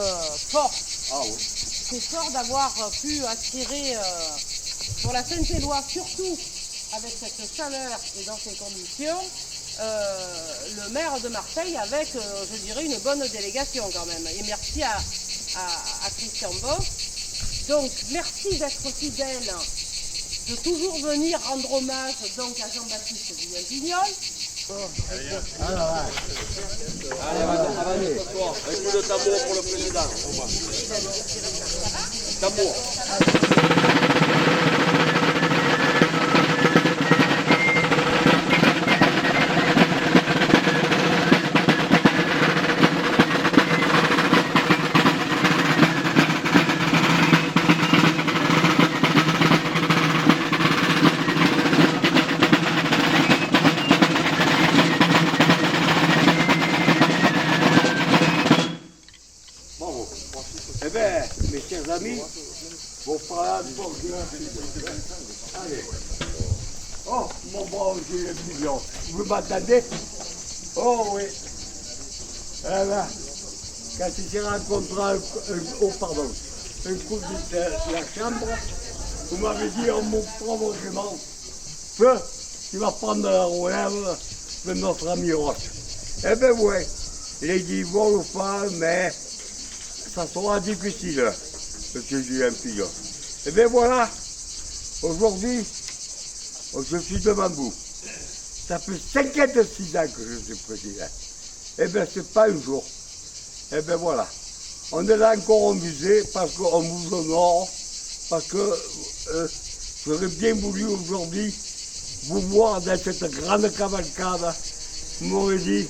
fort. Ah oui. C'est fort d'avoir pu attirer pour la Saint-Éloi, surtout avec cette chaleur et dans ces conditions, le maire de Marseille avec, je dirais, une bonne délégation quand même. Et merci à Christian Boss. Donc, merci d'être fidèle, de toujours venir rendre hommage donc à Jean-Baptiste Guillaume-Pignol. Allez, avanez ce soir. Un coup de tambour pour le président. Tambour. Eh bien, mes chers amis, vos parades pour allez. Oh, mon bon Dieu, le million. Vous m'entendez? Oh oui. Eh bien, quand j'ai rencontré un coup de la chambre, vous m'avez dit, oh mon prolongement, feu, tu vas prendre la relève de notre ami Roche. Eh bien, oui. Il a dit, bon ou pas, mais ça sera difficile, monsieur Guillaume-Pignol. Et bien voilà, aujourd'hui, je suis devant vous. Ça fait 56 ans que je suis président. Et bien c'est pas un jour. Et bien voilà, on est là encore au musée parce qu'on vous honore, parce que j'aurais bien voulu aujourd'hui vous voir dans cette grande cavalcade. Vous m'aurez dit,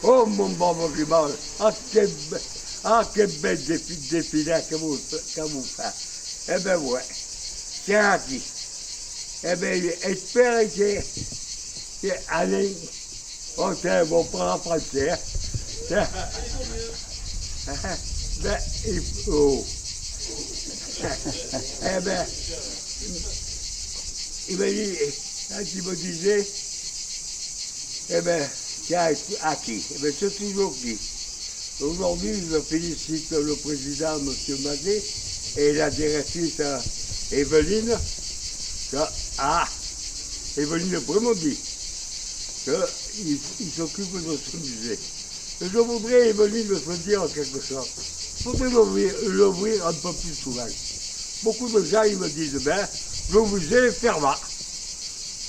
oh mon bon monument, quel bel défilé que vous faites. Eh bien, ouais, c'est acquis. Eh bien, j'espère que allez, oh, tiens, mon frère français. Ben, oh. Eh bien, il m'a dit, quand il me disait, eh bien, c'est acquis. Eh bien, c'est toujours dit. Aujourd'hui, je félicite le président, M. Mazet, et la directrice Evelyne, Evelyne Brémondy, qu'ils s'occupent de ce musée. Et je voudrais, Evelyne, me dire quelque chose. Il faudrait l'ouvrir un peu plus souvent. Beaucoup de gens, ils me disent, ben, le musée est fermé.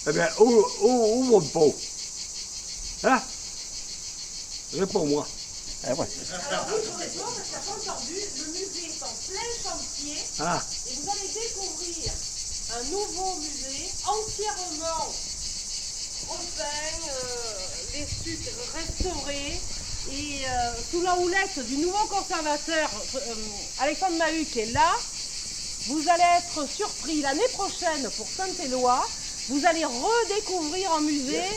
Eh bien, ouvre un peu. Hein? Réponds-moi. Alors oui, je réponds parce qu'à Fontardu, le musée est en plein chantier et vous allez découvrir un nouveau musée entièrement repeint, les sucres restaurés. Et sous la houlette du nouveau conservateur Alexandre Mahut qui est là, vous allez être surpris l'année prochaine pour Saint-Éloi. Vous allez redécouvrir un musée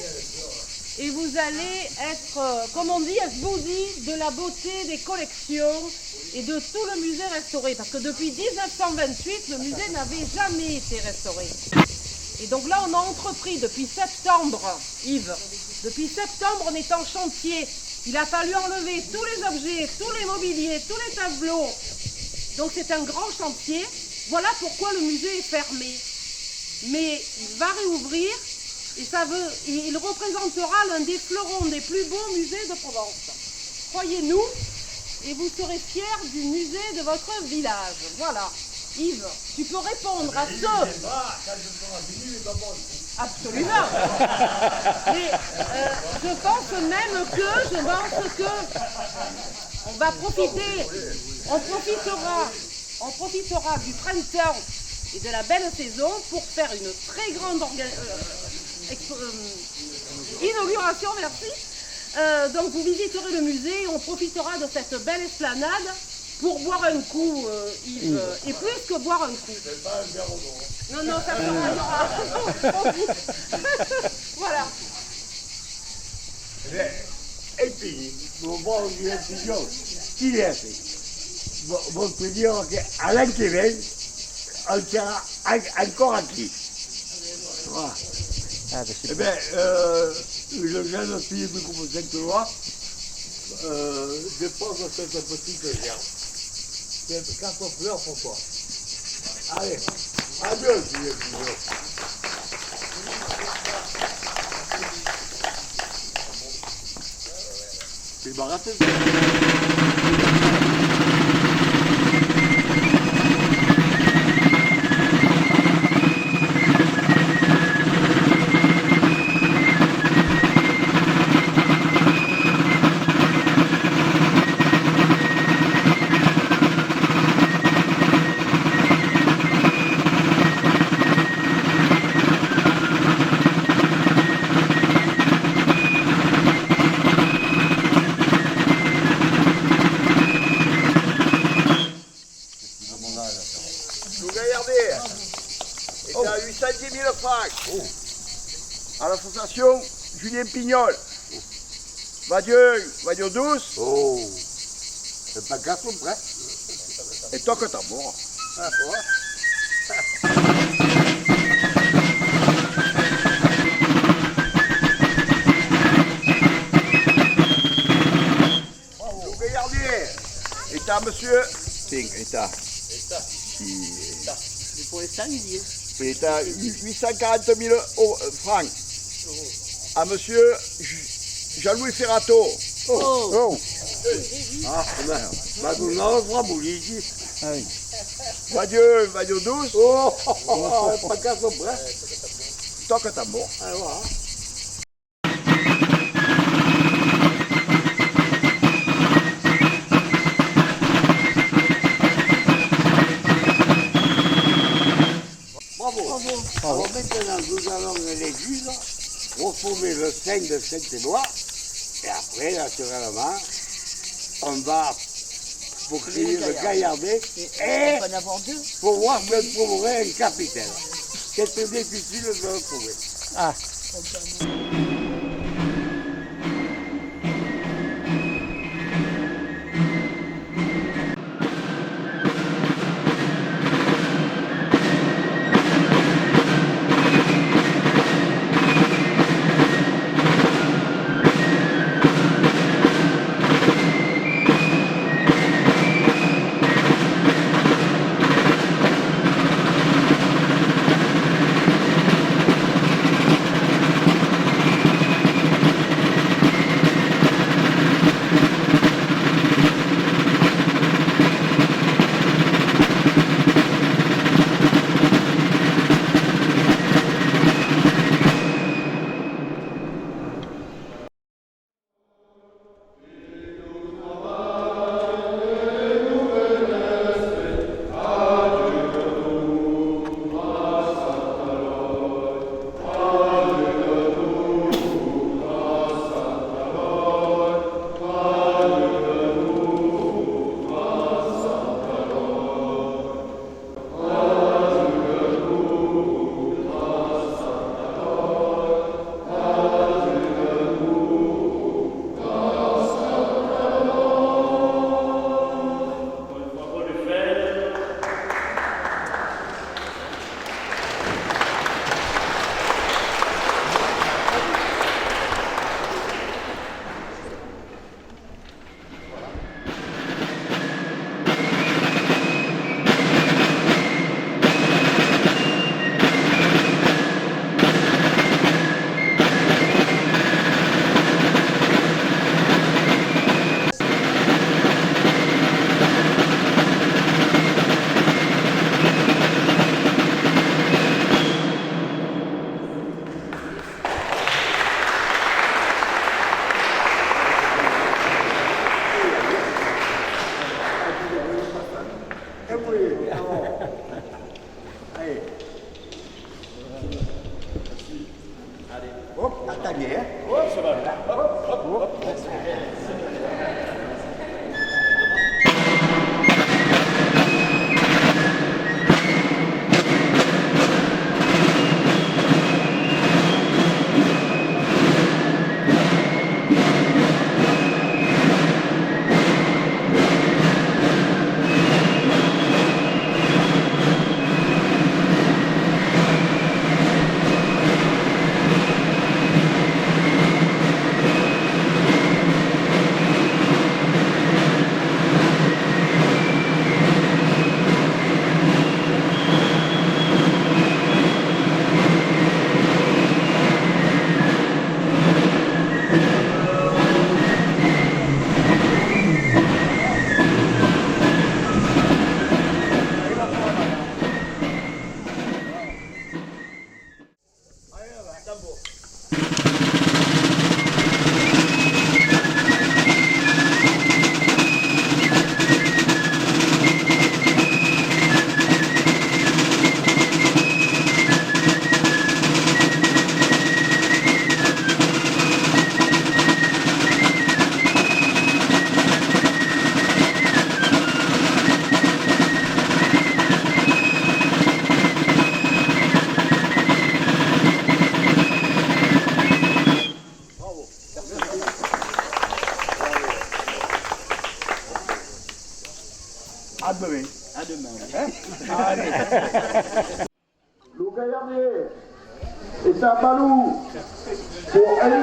et vous allez être, comme on dit, esbaudi de la beauté des collections et de tout le musée restauré. Parce que depuis 1928, le musée n'avait jamais été restauré. Et donc là, on a entrepris depuis septembre, Yves, depuis septembre, on est en chantier. Il a fallu enlever tous les objets, tous les mobiliers, tous les tableaux. Donc c'est un grand chantier. Voilà pourquoi le musée est fermé. Mais il va réouvrir et il représentera l'un des fleurons des plus beaux musées de Provence. Croyez-nous, et vous serez fiers du musée de votre village. Voilà. Yves, tu peux répondre à ce... Absolument. Mais je pense que on va profiter, on profitera du printemps et de la belle saison pour faire une très grande inauguration, merci. Donc vous visiterez le musée et on profitera de cette belle esplanade pour boire un coup, Yves. Et plus que boire un coup. Non, non, ça sera. Voilà. Et puis, bon, il y a une chose. Qui est fait? Bon, peut dire qu'Alain Kevin, on tient encore acquis. Voilà. Eh bien, le jeune fille du groupe Saint-Éloi dépose cette petite gerbe. C'est 4 fleurs pour toi. Allez, adieu, c'est baraté. À l'association Julien Pignol. Vadieu douce. Oh, c'est pas gâteau près. Et toi que t'as mort. Ah, vous regardez. Et t'as monsieur. État. Pour les singuliers. Il est à 840 000 francs. À monsieur Jean-Louis Ferrato. Oh. Ah, maintenant, on va mourir ici. Vadieu douce. Oh, pas qu'à son près. Tant que t'as mort. Voilà. Alors maintenant, nous allons à l'église, reformer le sein de Saint-Éloi, et après, naturellement, on va pour crier le gaillardet, et pour voir si on trouverait un capitaine. C'est difficile de le trouver. Ah. À demain. À demain. Hein? Allez. Le Gaillardier est à Balou pour 1 200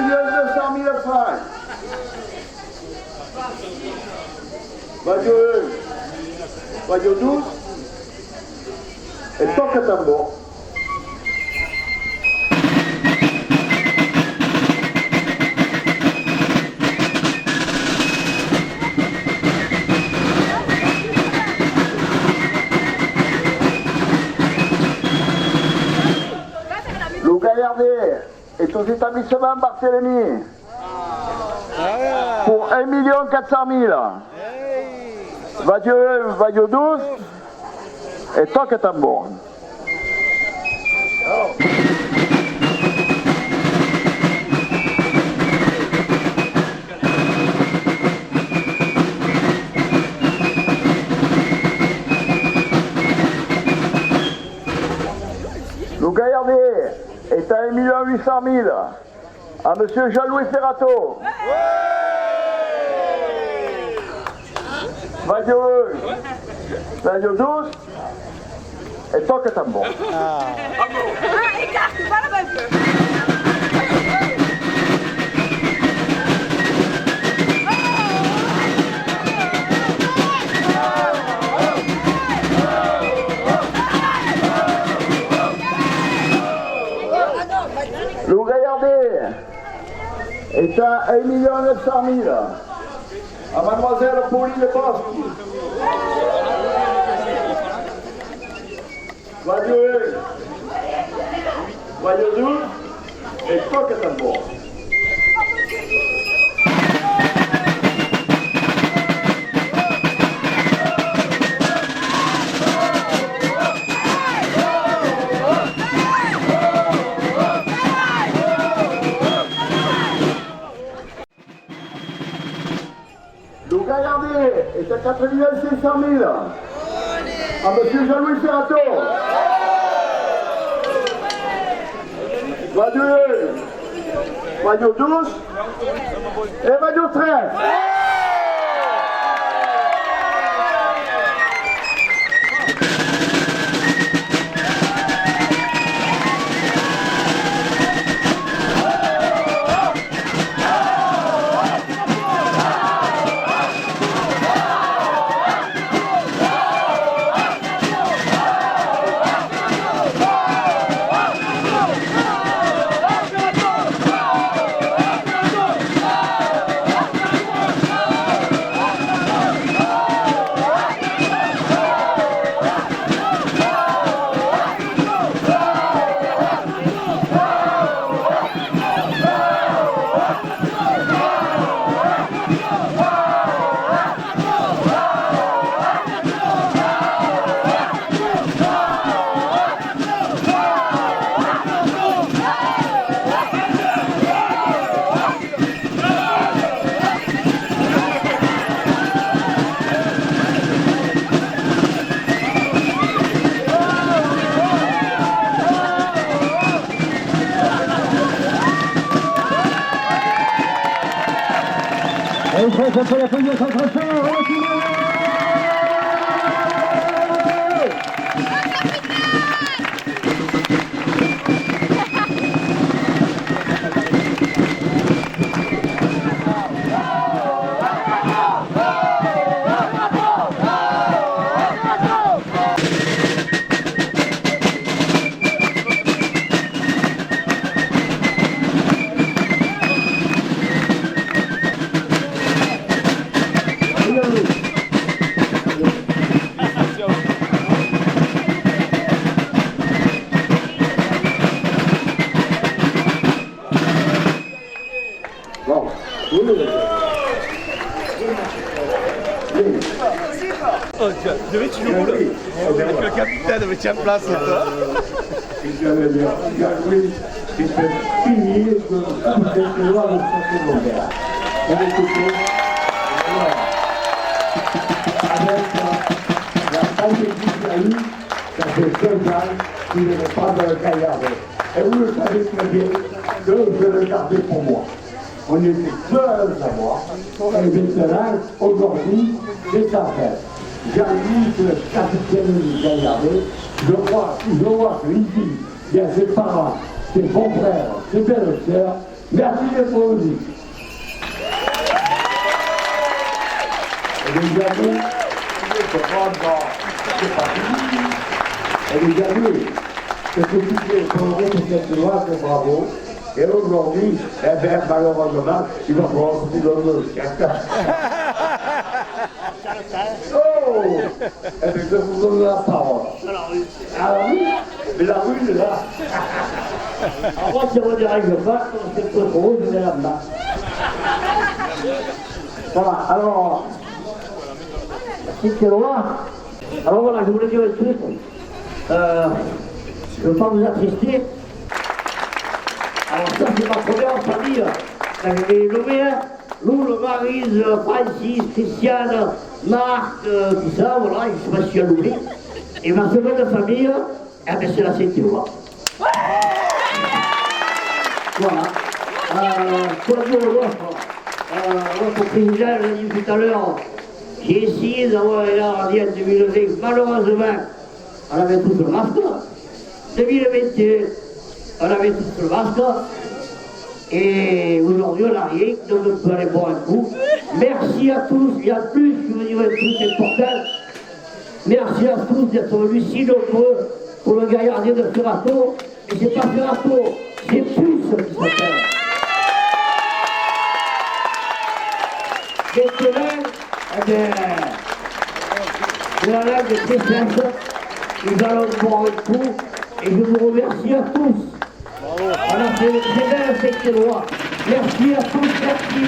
000 francs. Radio 12 et toque tambour. Le Gaillardier est aux établissements Barthélemy pour 1 400 000. Radio 12 et toque tambour. Le Gaillardier est à 1 800 000 à monsieur Jean-Louis Ferrato. Radio 12 et toque tambour. Écarte, pas la même. Le Gaillardier est à 1 900 000 à mademoiselle Pauline Bosque. Radio 12 et toque tambour. Le Gaillardier est à 4 500 000 à monsieur Jean-Louis Ferrato. Radio 12 et Radio 13. Après la première concentration, Le capitaine me tient place, c'est toi. qui fait finir de tout cette loi de santé secondaire. On est écouté avec la pandémie qu'il y a eu, ça fait 2 ans qu'il n'est pas dans le Gaillardet. Et vous le savez très bien que je le gardais pour moi. On était deux à le savoir. Et maintenant, aujourd'hui, c'est sa fête. Jean-Yves, capitaine du Gaillardet, je vois que ici, il y a ses parents, ses bons frères, ses belles sœurs. Merci d'être venus. Et les amis, je comprends, c'est pas fini. Et les amis, ce que tu fais pour le reste de cette loi, c'est bravo. Et aujourd'hui, eh bien, malheureusement, il va falloir que tu donnes le chèque. Oh! Eh bien, je vous donne la parole. Ah oui? Mais la rue, est là. Alors moi, si on ne dérègle pas, c'est trop gros, je vais là-bas. Voilà, alors, c'était loin. Alors voilà, je voulais dire un truc. Je ne veux pas vous attrister. Alors ça, c'est ma première famille. Je vais nommer, Loul, Maryse, Francis, Christiane, Marc, tout ça, voilà, je ne sais pas si j'ai oublié. Et ma seconde famille, eh bien, c'est la Saint-Éloi. Voilà. Pour la dire notre président l'a dit tout à l'heure, j'ai essayé d'avoir une radio en 2020. Malheureusement, on avait tous le masque. 2021, on avait tous le masque. Et aujourd'hui, on n'a rien, donc on peut aller boire un coup. Merci à tous, et en plus, je veux dire un truc important. Merci à tous d'être venus si nombreux pour le gaillardier de Ferrato. Et c'est pas Ferrato, c'est Puce qui s'appelle. Maintenant, eh bien, de la langue de tristesse, nous allons boire un coup. Et je vous remercie à tous. On a fait une très belle Saint-Éloi. Merci à tous, merci.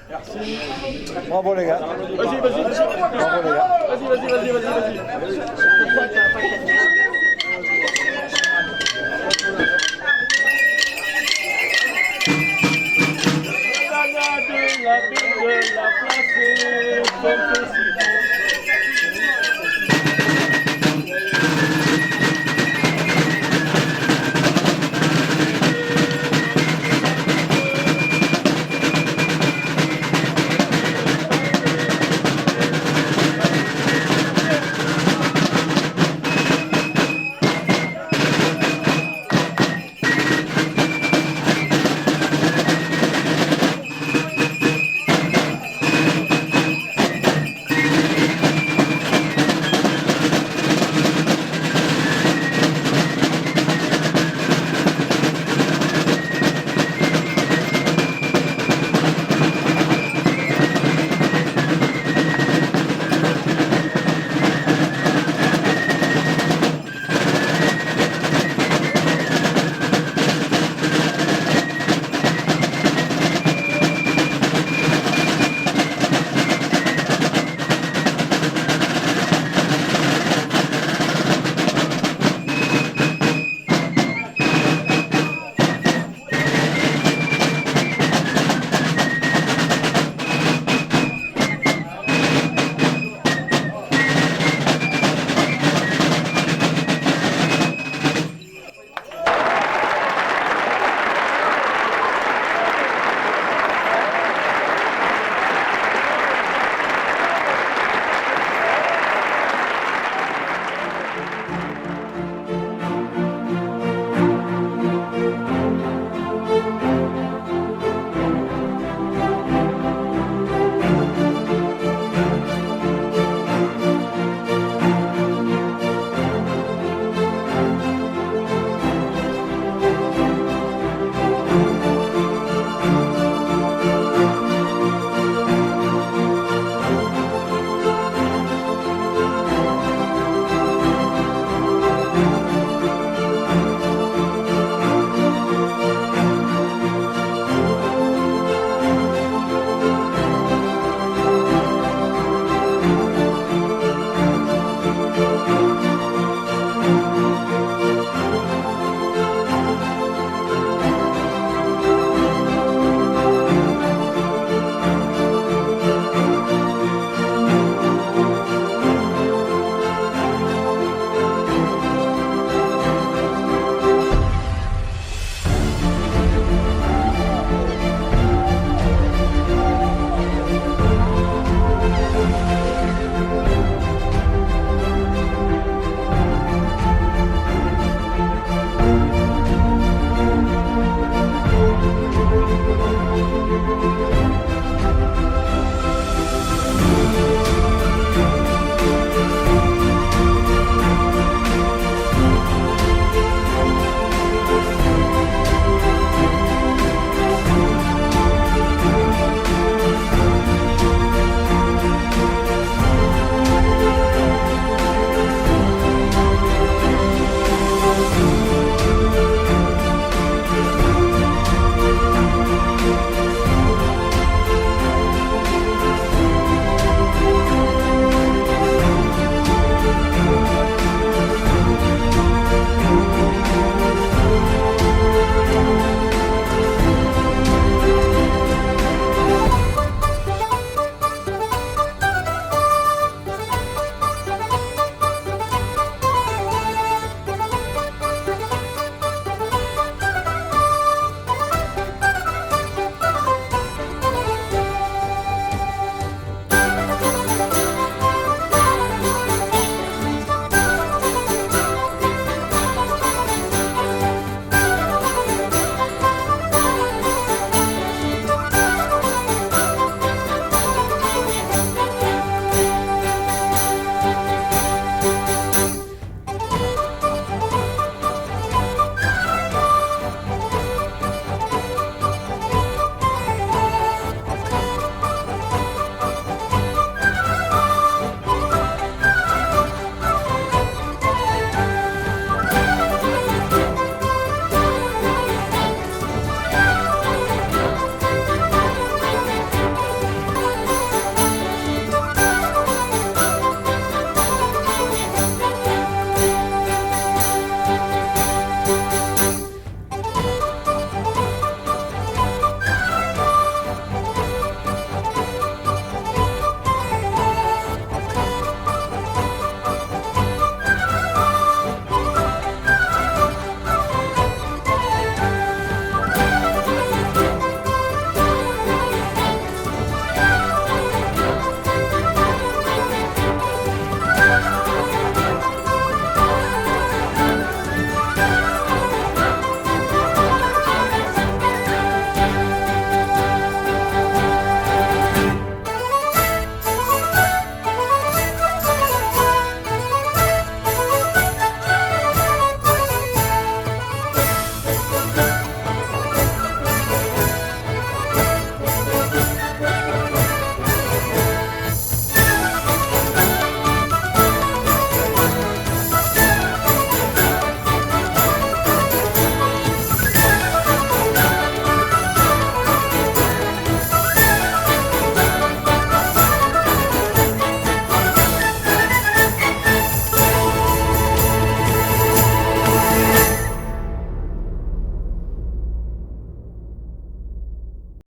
Bravo les gars. Vas-y. Bravo les gars. La